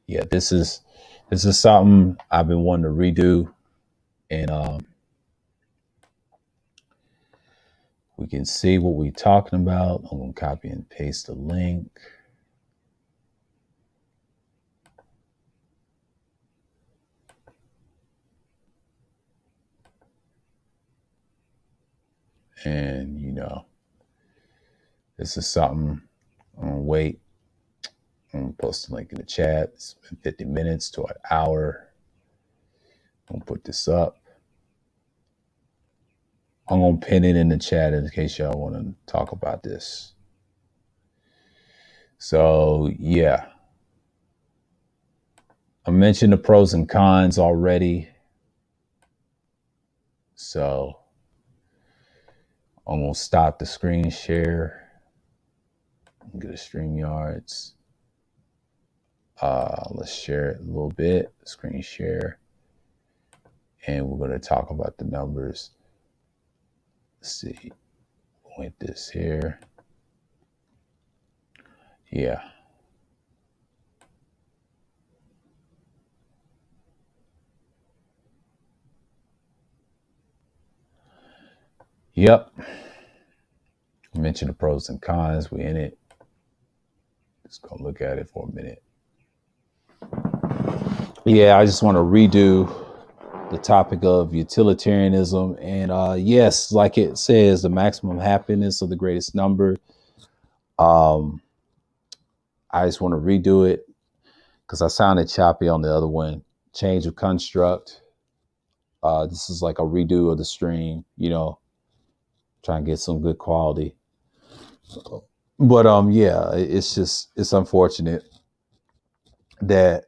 yeah, this is something I've been wanting to redo, and we can see what we're talking about. I'm gonna copy and paste the link. And this is something I'm gonna wait. I'm gonna post the link in the chat. It's been 50 minutes to an hour. I'm gonna put this up. I'm gonna pin it in the chat in case y'all want to talk about this. So yeah, I mentioned the pros and cons already. So I'm gonna stop the screen share. Go to StreamYards. Let's share it a little bit. Screen share, and we're gonna talk about the numbers. Let's see. With this here. Yeah. Yep. I mentioned the pros and cons. We in it. Just gonna look at it for a minute. Yeah, I just want to redo the topic of utilitarianism. And yes, like it says, the maximum happiness of the greatest number. I just want to redo it because I sounded choppy on the other one. Change of construct. This is like a redo of the stream, trying to get some good quality. But yeah, it's unfortunate that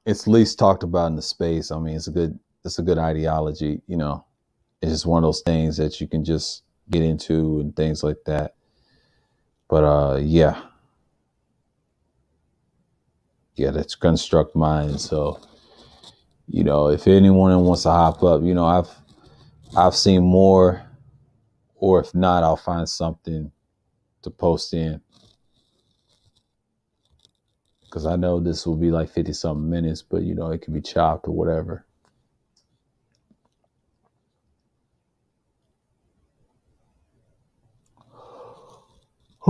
it's least talked about in the space. I mean, it's a good ideology, It's just one of those things that you can just get into and things like that. But yeah, that's construct mind. So, if anyone wants to hop up, I've seen more, or if not, I'll find something to post in. Because I know this will be like 50 something minutes, but it can be chopped or whatever.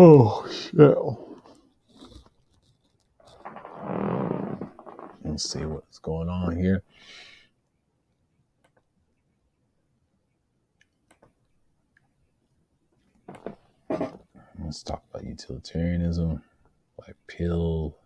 Oh shit. Let's see what's going on here. Let's talk about utilitarianism, like pill.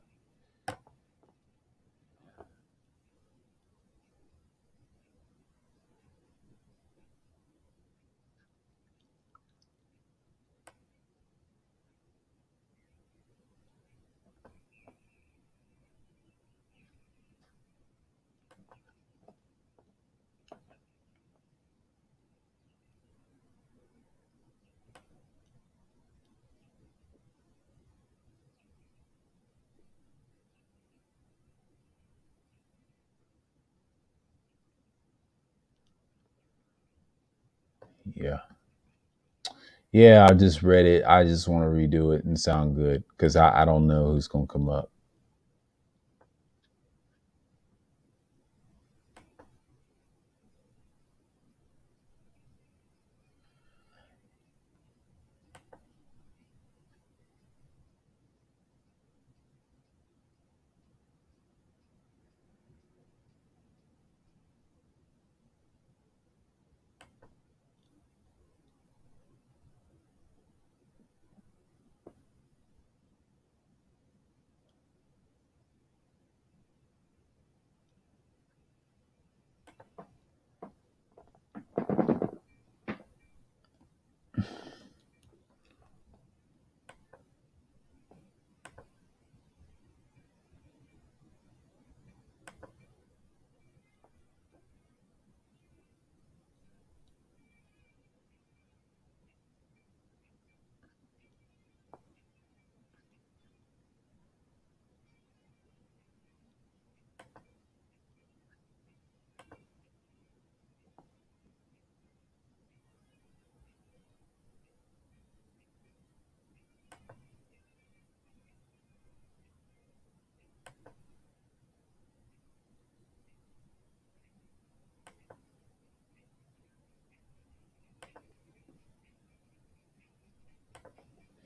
Yeah. Yeah, I just read it. I just want to redo it and sound good because I don't know who's going to come up.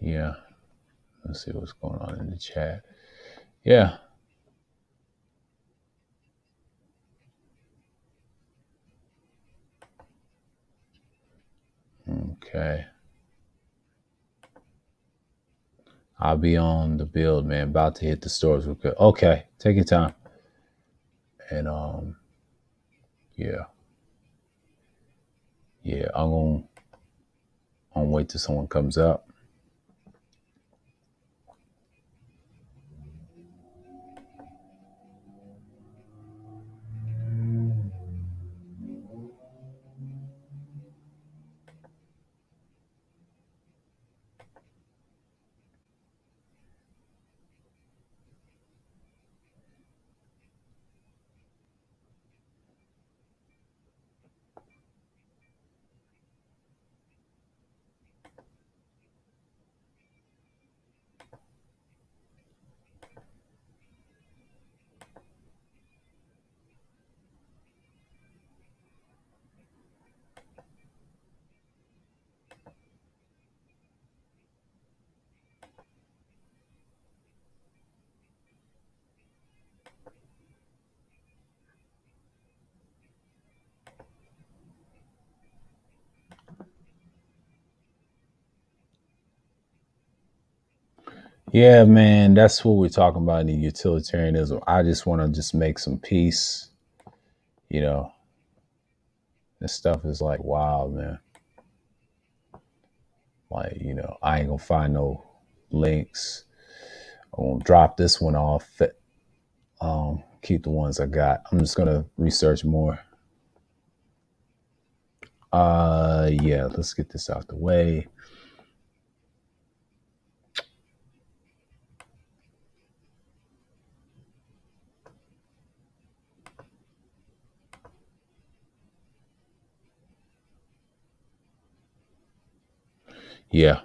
Yeah. Let's see what's going on in the chat. Yeah. Okay. I'll be on the build, man. About to hit the stores real quick. Okay. Take your time. And yeah. Yeah, I'm gonna wait till someone comes up. Yeah, man, that's what we're talking about in the utilitarianism. I just want to just make some peace. You know, this stuff is like wild, man. Like, I ain't gonna find no links. I'm gonna drop this one off. Keep the ones I got. I'm just gonna research more. Yeah, let's get this out the way. Yeah.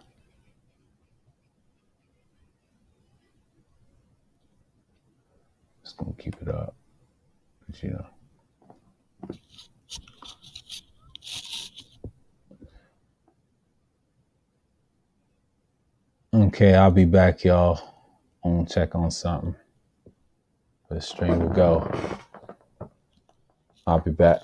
Just gonna keep it up. But, Okay. Okay, I'll be back, y'all. I'm gonna check on something. The stream will go. I'll be back.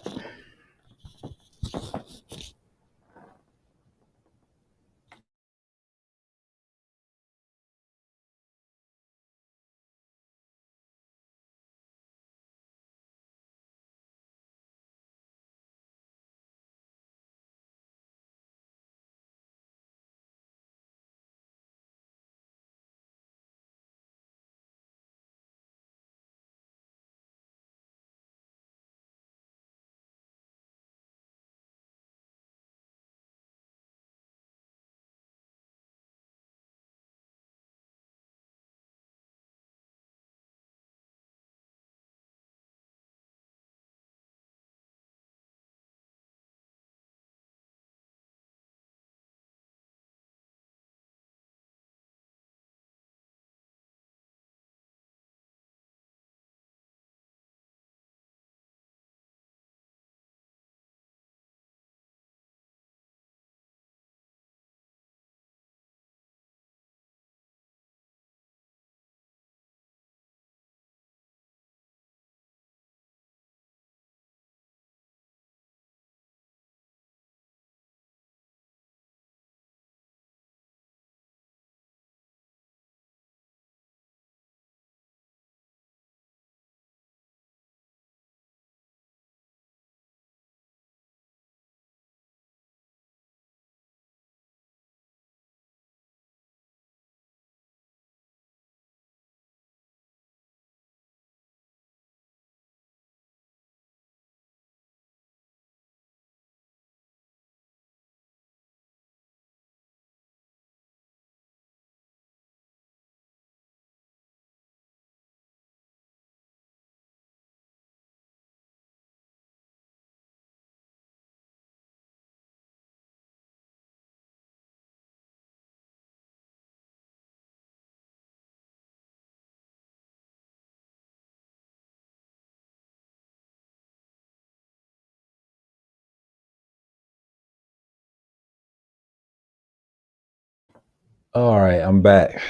All right, I'm back.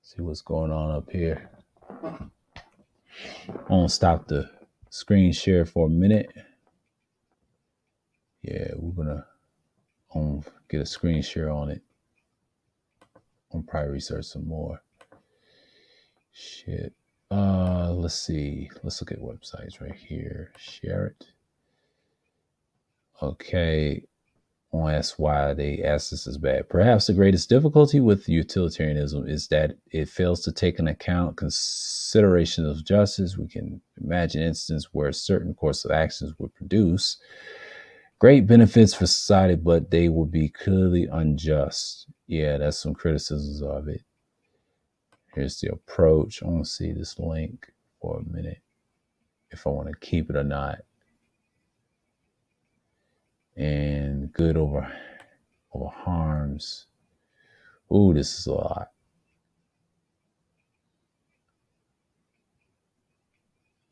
See what's going on up here. I'm gonna stop the screen share for a minute. Yeah, we're gonna get a screen share on it. I'll probably research some more. Shit. Let's see. Let's look at websites right here. Share it. Okay. I want to ask why they ask this is bad. Perhaps the greatest difficulty with utilitarianism is that it fails to take into account consideration of justice. We can imagine an instance where a certain course of actions would produce great benefits for society, but they would be clearly unjust. Yeah, that's some criticisms of it. Here's the approach. I want to see this link for a minute, if I want to keep it or not. And good over harms. Ooh, this is a lot.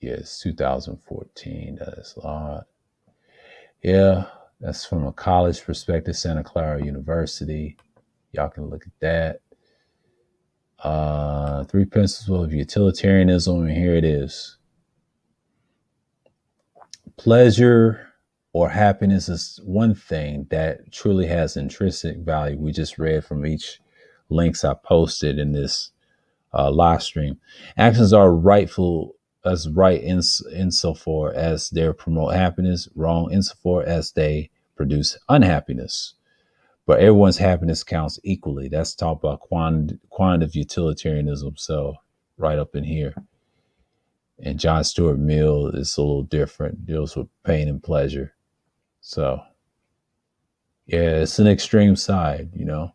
Yes, 2014. That is a lot. Yeah, that's from a college perspective, Santa Clara University. Y'all can look at that. 3 principles of utilitarianism, and here it is. Pleasure or happiness is one thing that truly has intrinsic value. We just read from each links I posted in this live stream. Actions are rightful as right insofar as they promote happiness, wrong insofar as they produce unhappiness. But everyone's happiness counts equally. That's talk about quantitative utilitarianism. So right up in here. And John Stuart Mill is a little different, deals with pain and pleasure. So yeah, it's an extreme side, you know.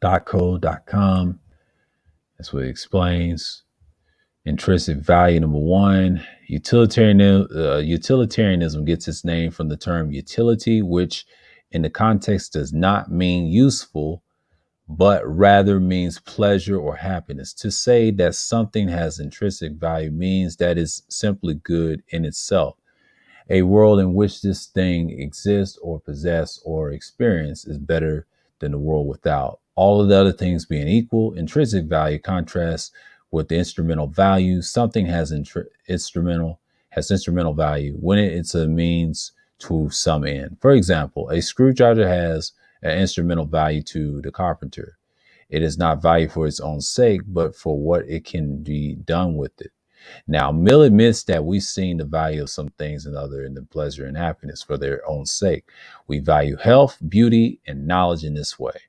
.co.com. That's what it explains. Intrinsic value number 1. Utilitarianism gets its name from the term utility, which in the context does not mean useful, but rather means pleasure or happiness. To say that something has intrinsic value means that it's simply good in itself. A world in which this thing exists or possess or experience is better than the world without. All of the other things being equal, intrinsic value contrasts with the instrumental value. Something has instrumental value when it's a means to some end. For example, a screwdriver has an instrumental value to the carpenter. It is not value for its own sake, but for what it can be done with it. Now, Mill admits that we've seen the value of some things and other in the pleasure and happiness for their own sake. We value health, beauty, and knowledge in this way.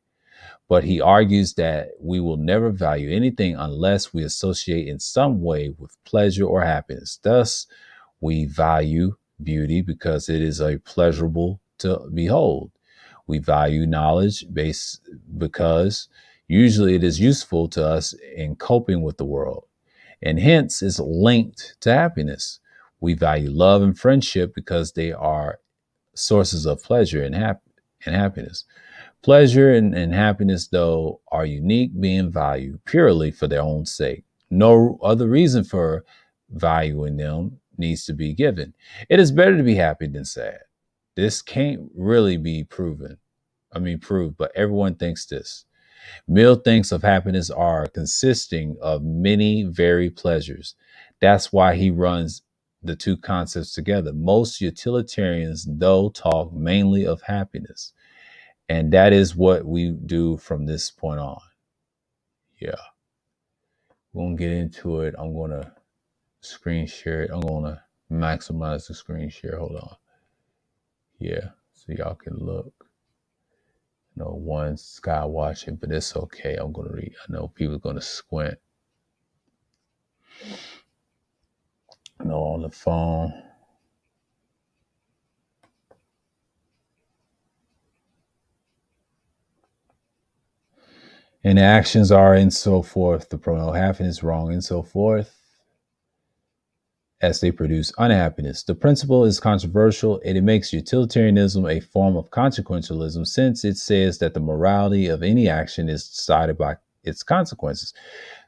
But he argues that we will never value anything unless we associate in some way with pleasure or happiness. Thus, we value beauty because it is a pleasurable to behold. We value knowledge because usually it is useful to us in coping with the world, and hence is linked to happiness. We value love and friendship because they are sources of pleasure and happiness. Pleasure and happiness, though, are unique, being valued purely for their own sake. No other reason for valuing them needs to be given. It is better to be happy than sad. This can't really be proved, but everyone thinks this. Mill thinks of happiness are consisting of many varied pleasures. That's why he runs the two concepts together. Most utilitarians, though, talk mainly of happiness. And that is what we do from this point on. Yeah. We're going to get into it. I'm going to screen share it. I'm going to maximize the screen share. Hold on. Yeah. So y'all can look. One sky watching, but it's okay. I'm going to read. I know people are going to squint. On the phone. And the actions are and so forth. The promote happiness wrong and so forth as they produce unhappiness. The principle is controversial and it makes utilitarianism a form of consequentialism since it says that the morality of any action is decided by its consequences.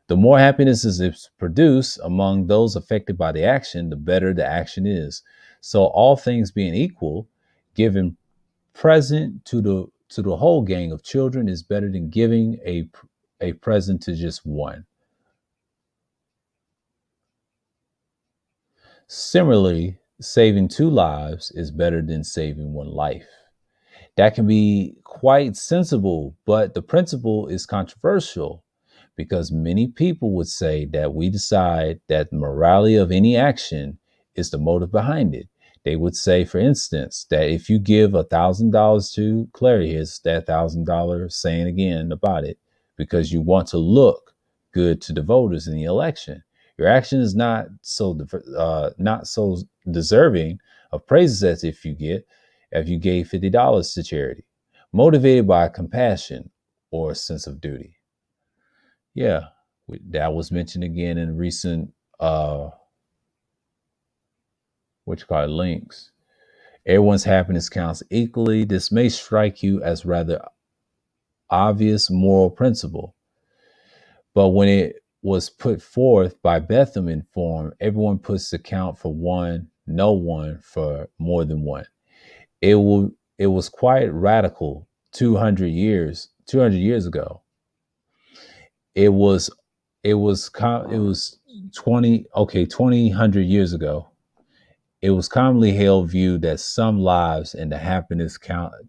The more happiness is produced among those affected by the action, the better the action is. So all things being equal, giving present to the whole gang of children is better than giving a present to just one. Similarly, saving 2 lives is better than saving 1 life. That can be quite sensible, but the principle is controversial because many people would say that we decide that the morality of any action is the motive behind it. They would say, for instance, that if you give $1,000 to Clary, here's that $1,000 saying again about it, because you want to look good to the voters in the election. Your action is not so deserving of praises as if you gave $50 to charity, motivated by compassion or a sense of duty. Yeah, that was mentioned again in recent links. Everyone's happiness counts equally. This may strike you as rather obvious moral principle, but when it was put forth by Betham in form, everyone puts the count for one, no one for more than one. It was quite radical 200 years ago. It was 200 years ago. It was commonly held view that some lives and the happiness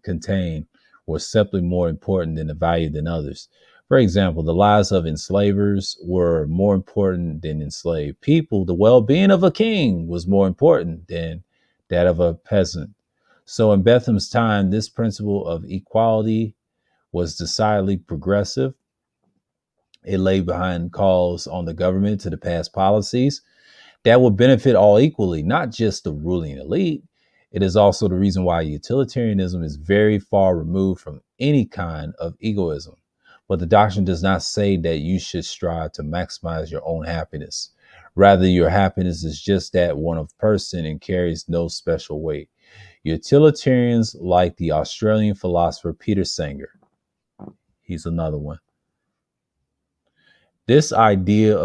contained were simply more important than the value than others. For example, the lives of enslavers were more important than enslaved people. The well-being of a king was more important than that of a peasant. So in Betham's time, this principle of equality was decidedly progressive. It lay behind calls on the government to pass policies that would benefit all equally, not just the ruling elite. It is also the reason why utilitarianism is very far removed from any kind of egoism. But the doctrine does not say that you should strive to maximize your own happiness. Rather, your happiness is just that one of person and carries no special weight. Utilitarians, like the Australian philosopher Peter Singer, He's another one. This idea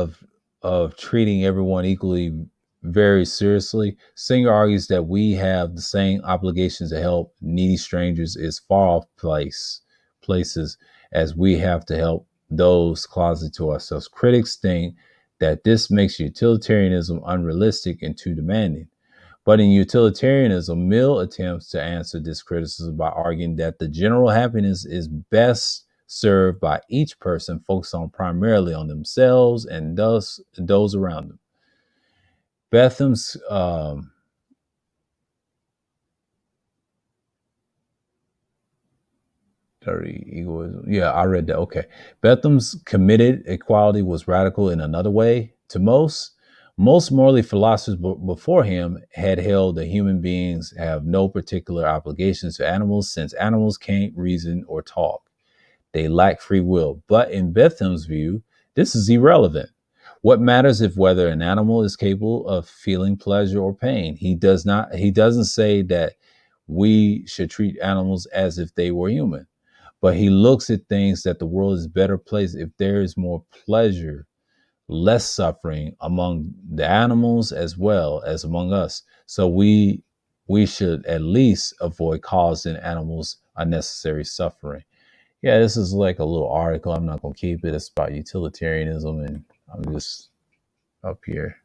of treating everyone equally very seriously. Singer argues that we have the same obligations to help needy strangers is far off places as we have to help those closeted to ourselves. Critics think that this makes utilitarianism unrealistic and too demanding. But in utilitarianism, Mill attempts to answer this criticism by arguing that the general happiness is best served by each person focused on primarily on themselves and thus those around them. Bentham's dirty egoism. Yeah, I read that. Okay. Bentham's committed equality was radical in another way. To most morally philosophers before him had held that human beings have no particular obligations to animals since animals can't reason or talk. They lack free will. But in Bentham's view, this is irrelevant. What matters if whether an animal is capable of feeling pleasure or pain? He doesn't say that we should treat animals as if they were human. But he looks at things that the world is a better place if there is more pleasure, less suffering among the animals as well as among us. So we should at least avoid causing animals unnecessary suffering. Yeah, this is like a little article. I'm not gonna keep it. It's about utilitarianism, and I'm just up here.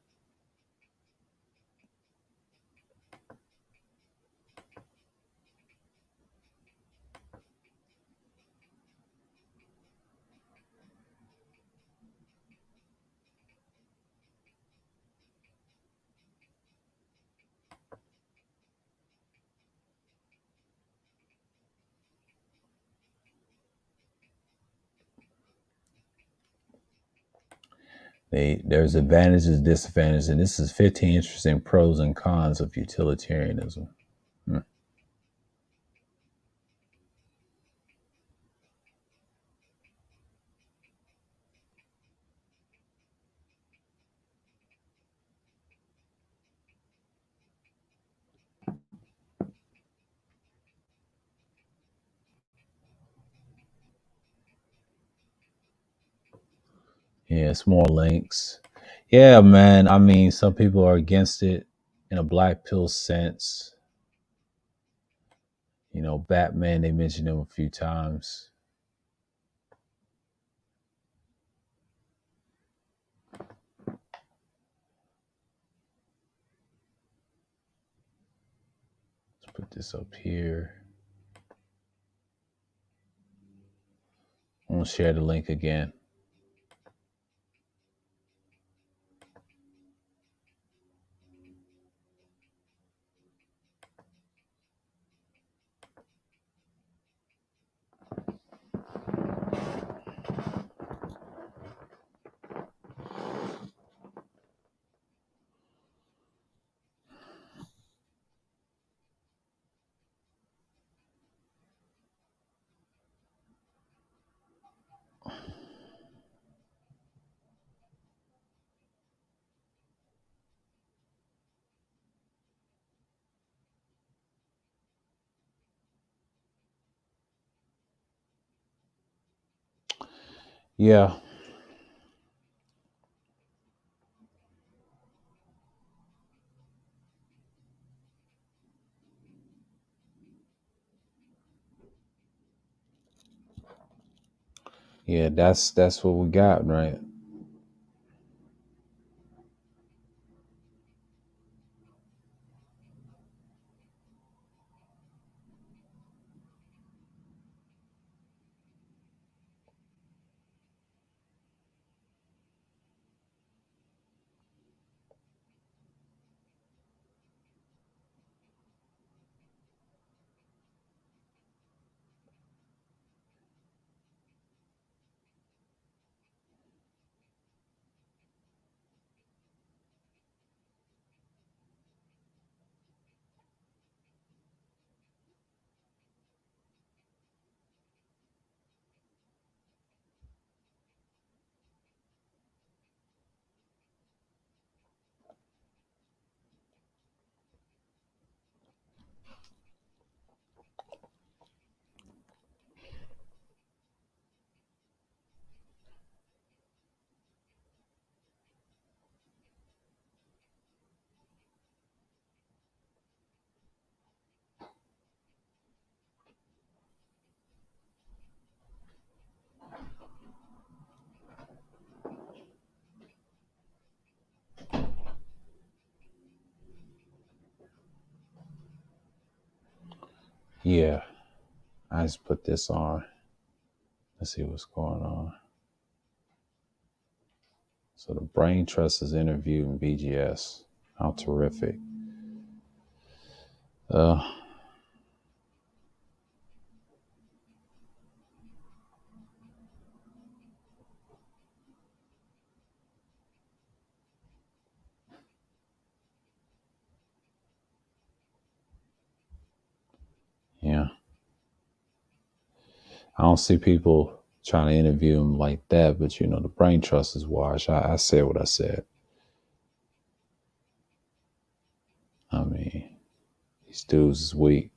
There's advantages, disadvantages, and this is 15 interesting pros and cons of utilitarianism. Hmm. Yeah, it's more links. Yeah, man. I mean, some people are against it in a black pill sense. You know, Batman, they mentioned him a few times. Let's put this up here. I'm gonna share the link again. Yeah. Yeah, that's what we got, right? Yeah, I just put this on. Let's see what's going on. So the Brain Trust is interviewed in BGS. How terrific. Yeah. I don't see people trying to interview him like that, but you know, the Brain Trust is washed. I said what I said. I mean, these dudes is weak.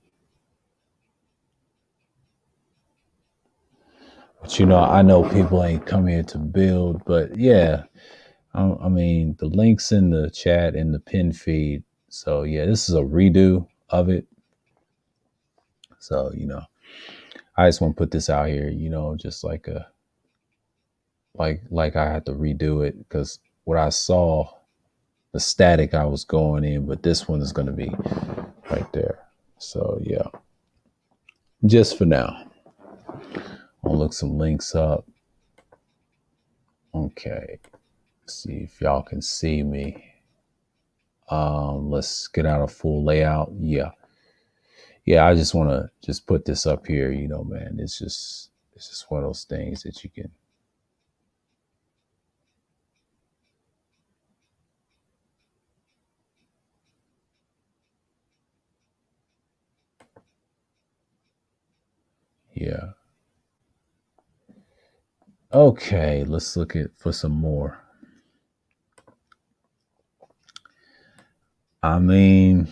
But you know, I know people ain't come here to build, but yeah, I mean, the links in the chat and the pin feed. So yeah, this is a redo of it. So, you know, I just want to put this out here, you know, just like like I had to redo it because what I saw, the static I was going in, but this one is going to be right there. So yeah, just for now, I'll look some links up. Okay, see if y'all can see me. Let's get out a full layout. Yeah, I just want to just put this up here. You know, man, it's just one of those things that you can. Yeah. Okay, let's look at for some more. I mean,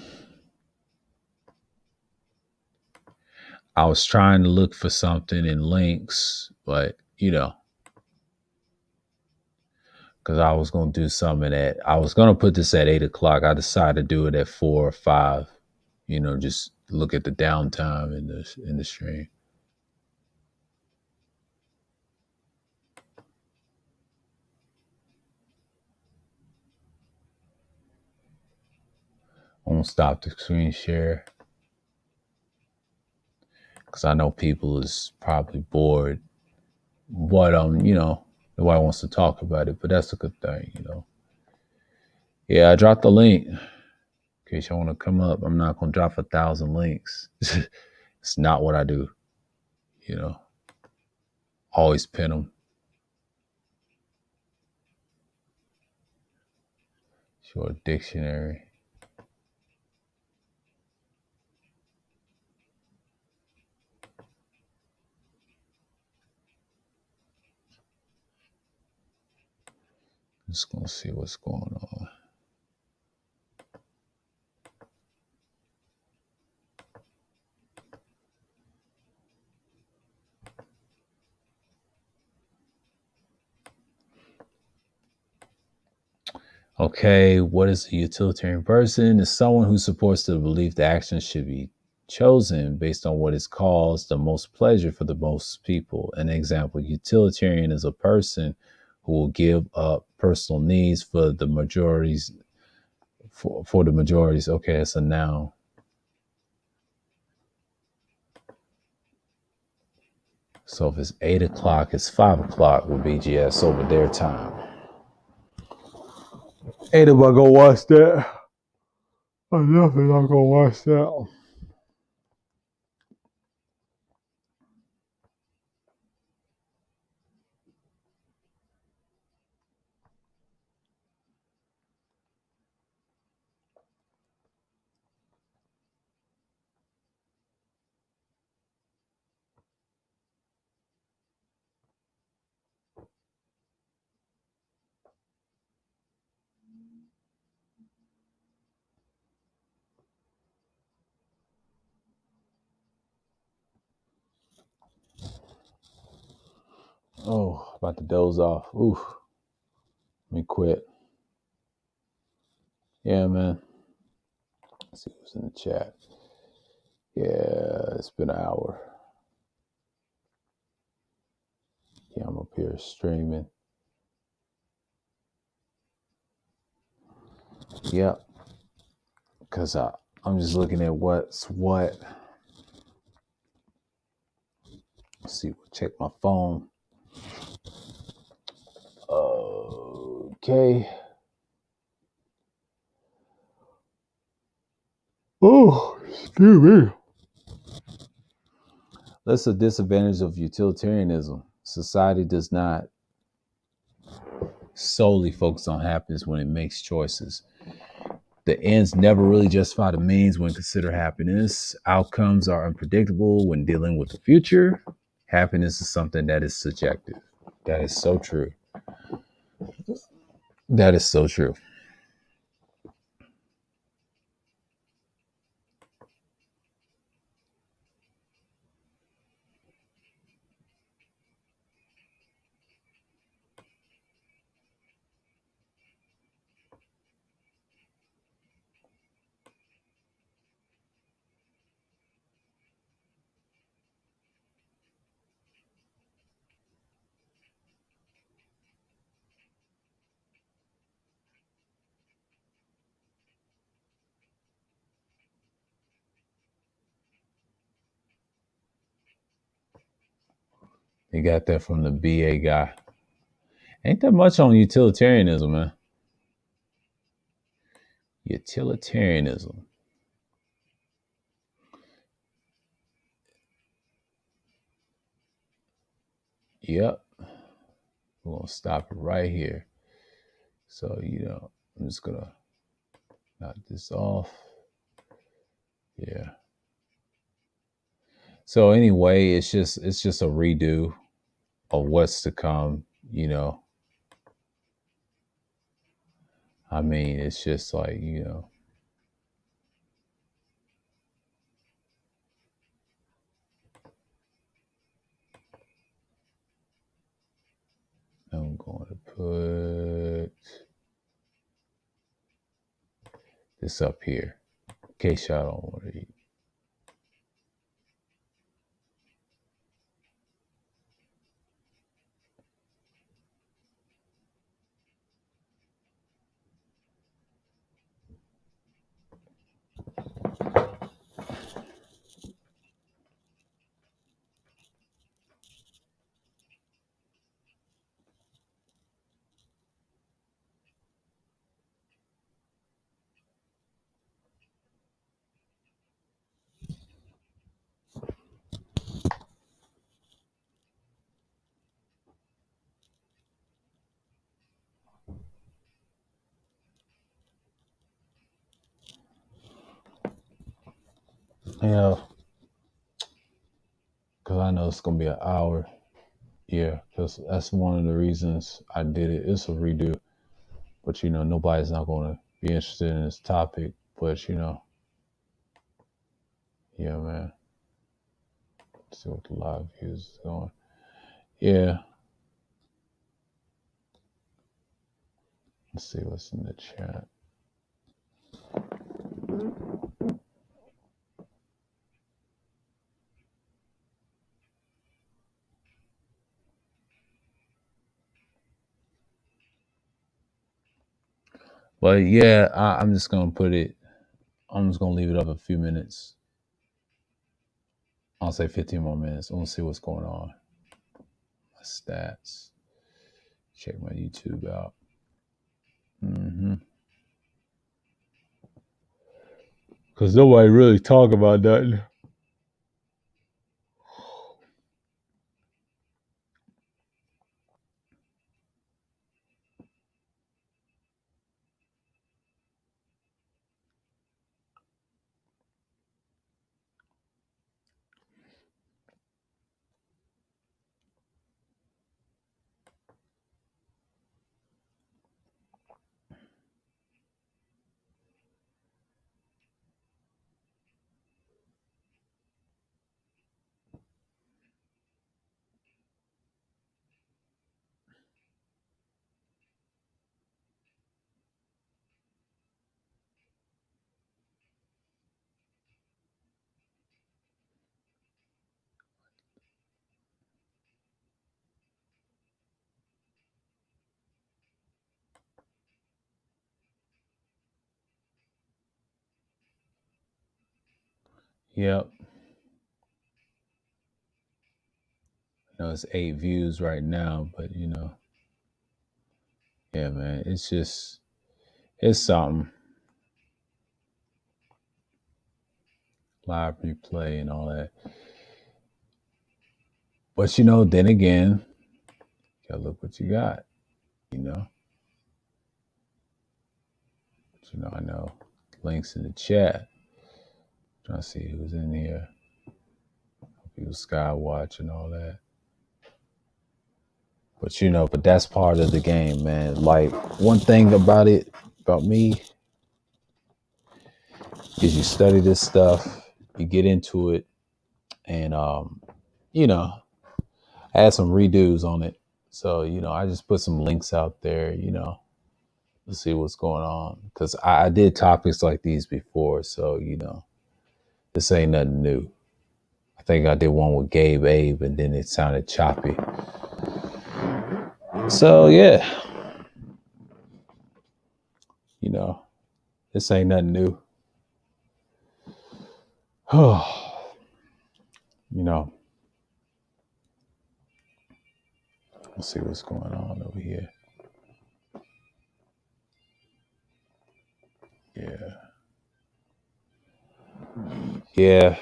I was trying to look for something in links, but you know, because I was going to do something I was going to put this at 8:00. I decided to do it at 4 or 5. You know, just look at the downtime in the stream. I won't stop the screen share because I know people is probably bored. But you know, nobody wants to talk about it, but that's a good thing, you know. Yeah, I dropped the link in case you want to come up. I'm not gonna drop 1,000 links. It's not what I do, you know. Always pin them. Short dictionary. Just gonna see what's going on. Okay, what is a utilitarian person? Is someone who supports the belief that actions should be chosen based on what is caused the most pleasure for the most people. An example, utilitarian is a person who will give up personal needs for the majorities for the majorities. Okay, it's a noun. So if it's 8:00, it's 5:00 with BGS over their time. Ain't nobody gonna watch that. I'm definitely not gonna watch that. Oh, about to doze off. Ooh, let me quit. Yeah, man. Let's see who's in the chat. Yeah, it's been an hour. Yeah, I'm up here streaming. Yep. Because I'm just looking at what's what. Let's see, check my phone. Okay. Oh, excuse me. That's a disadvantage of utilitarianism. Society does not solely focus on happiness when it makes choices. The ends never really justify the means when consider happiness. Outcomes are unpredictable when dealing with the future. Happiness is something that is subjective. That is so true. That is so true. You got that from the BA guy. Ain't that much on utilitarianism, man. Utilitarianism. Yep. We're going to stop it right here. So, I'm just going to knock this off. Yeah. So anyway, it's just a redo of what's to come, I mean, it's just like, I'm going to put this up here in case y'all don't want to read. Yeah, because I know it's going to be an hour. Yeah, because that's one of the reasons I did it. It's a redo. But, nobody's not going to be interested in this topic. But, yeah, man. Let's see what the live views is going. Yeah. Let's see what's in the chat. But yeah, I'm just gonna I'm just gonna leave it up a few minutes. I'll say 15 more minutes. We'll see what's going on. My stats. Check my YouTube out. Cause nobody really talk about that. Yep. I know it's 8 views right now, but yeah, man, it's something. Live replay and all that. But then again, you gotta look what you got, you know. But, I know links in the chat. Trying to see who's in here. People Skywatch and all that. But that's part of the game, man. Like, one thing about me, is you study this stuff, you get into it, and I had some redos on it. So, I just put some links out there, to see what's going on. Because I did topics like these before, so this ain't nothing new. I think I did one with Abe, and then it sounded choppy. So yeah, this ain't nothing new. Let's see what's going on over here. Yeah.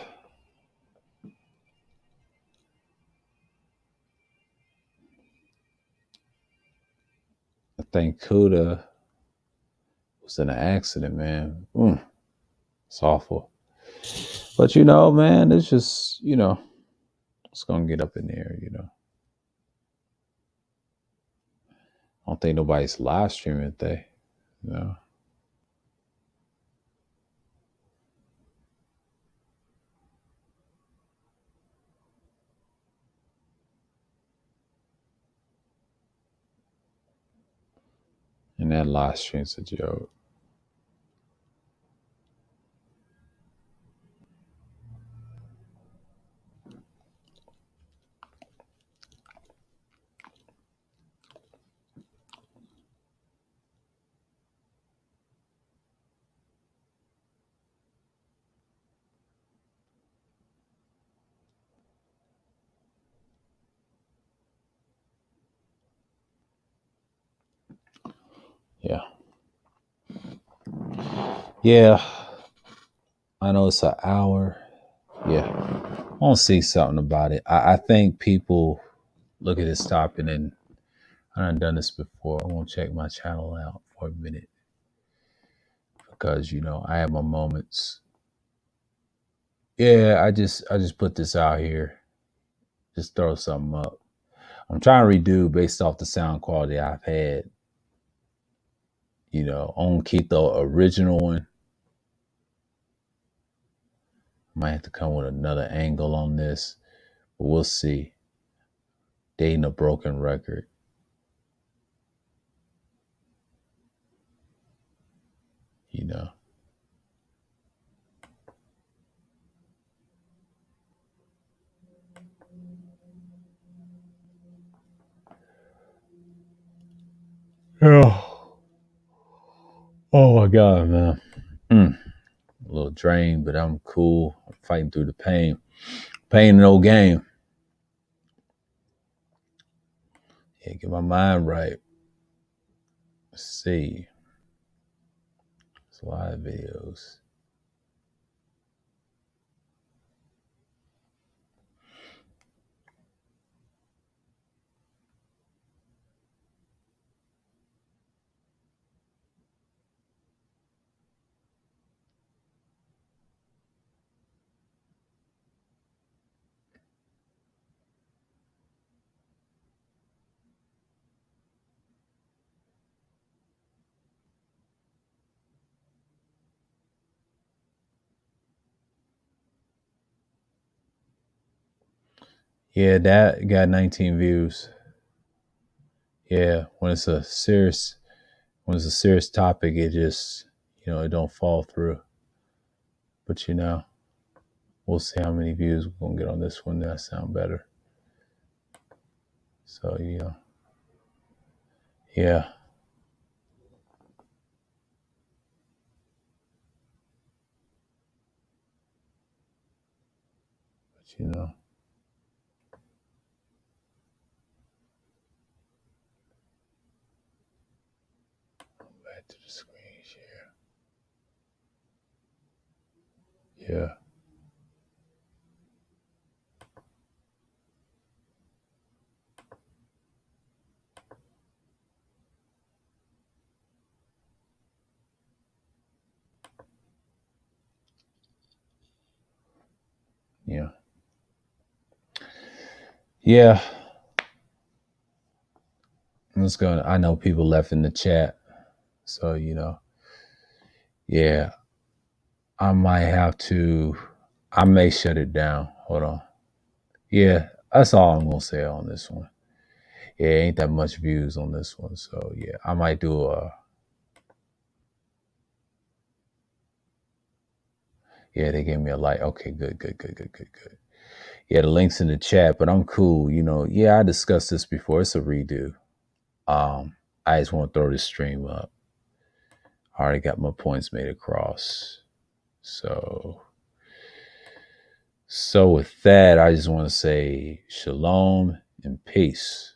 I think Kuda was in an accident, man. It's awful. But man, it's just, it's gonna get up in there, I don't think nobody's live streaming it, they, And that live stream's a joke. Yeah. Yeah. I know it's an hour. Yeah. I want to see something about it. I think people look at this topic, and I done this before. I want to check my channel out for a minute. Because, I have my moments. Yeah, I just put this out here. Just throw something up. I'm trying to redo based off the sound quality I've had. I'm gonna keep the original one. Might have to come with another angle on this, but we'll see. Dating a broken record. Yeah. Oh my God, man. A little drained, but I'm cool. I'm fighting through the pain. Pain, no game. Yeah, get my mind right. Let's see. It's live videos. Yeah, that got 19 views. Yeah, when it's a serious topic, it just it don't fall through. But we'll see how many views we're gonna get on this one. That sound better. So yeah. But back to the screen share. Yeah. Yeah. Yeah. I know people left in the chat. So, yeah, I may shut it down. Hold on. Yeah, that's all I'm going to say on this one. Yeah, ain't that much views on this one. So, yeah, I might do yeah, they gave me a like. Okay, good. Yeah, the link's in the chat, but I'm cool. Yeah, I discussed this before. It's a redo. I just want to throw this stream up. I already got my points made across. So with that, I just want to say shalom and peace.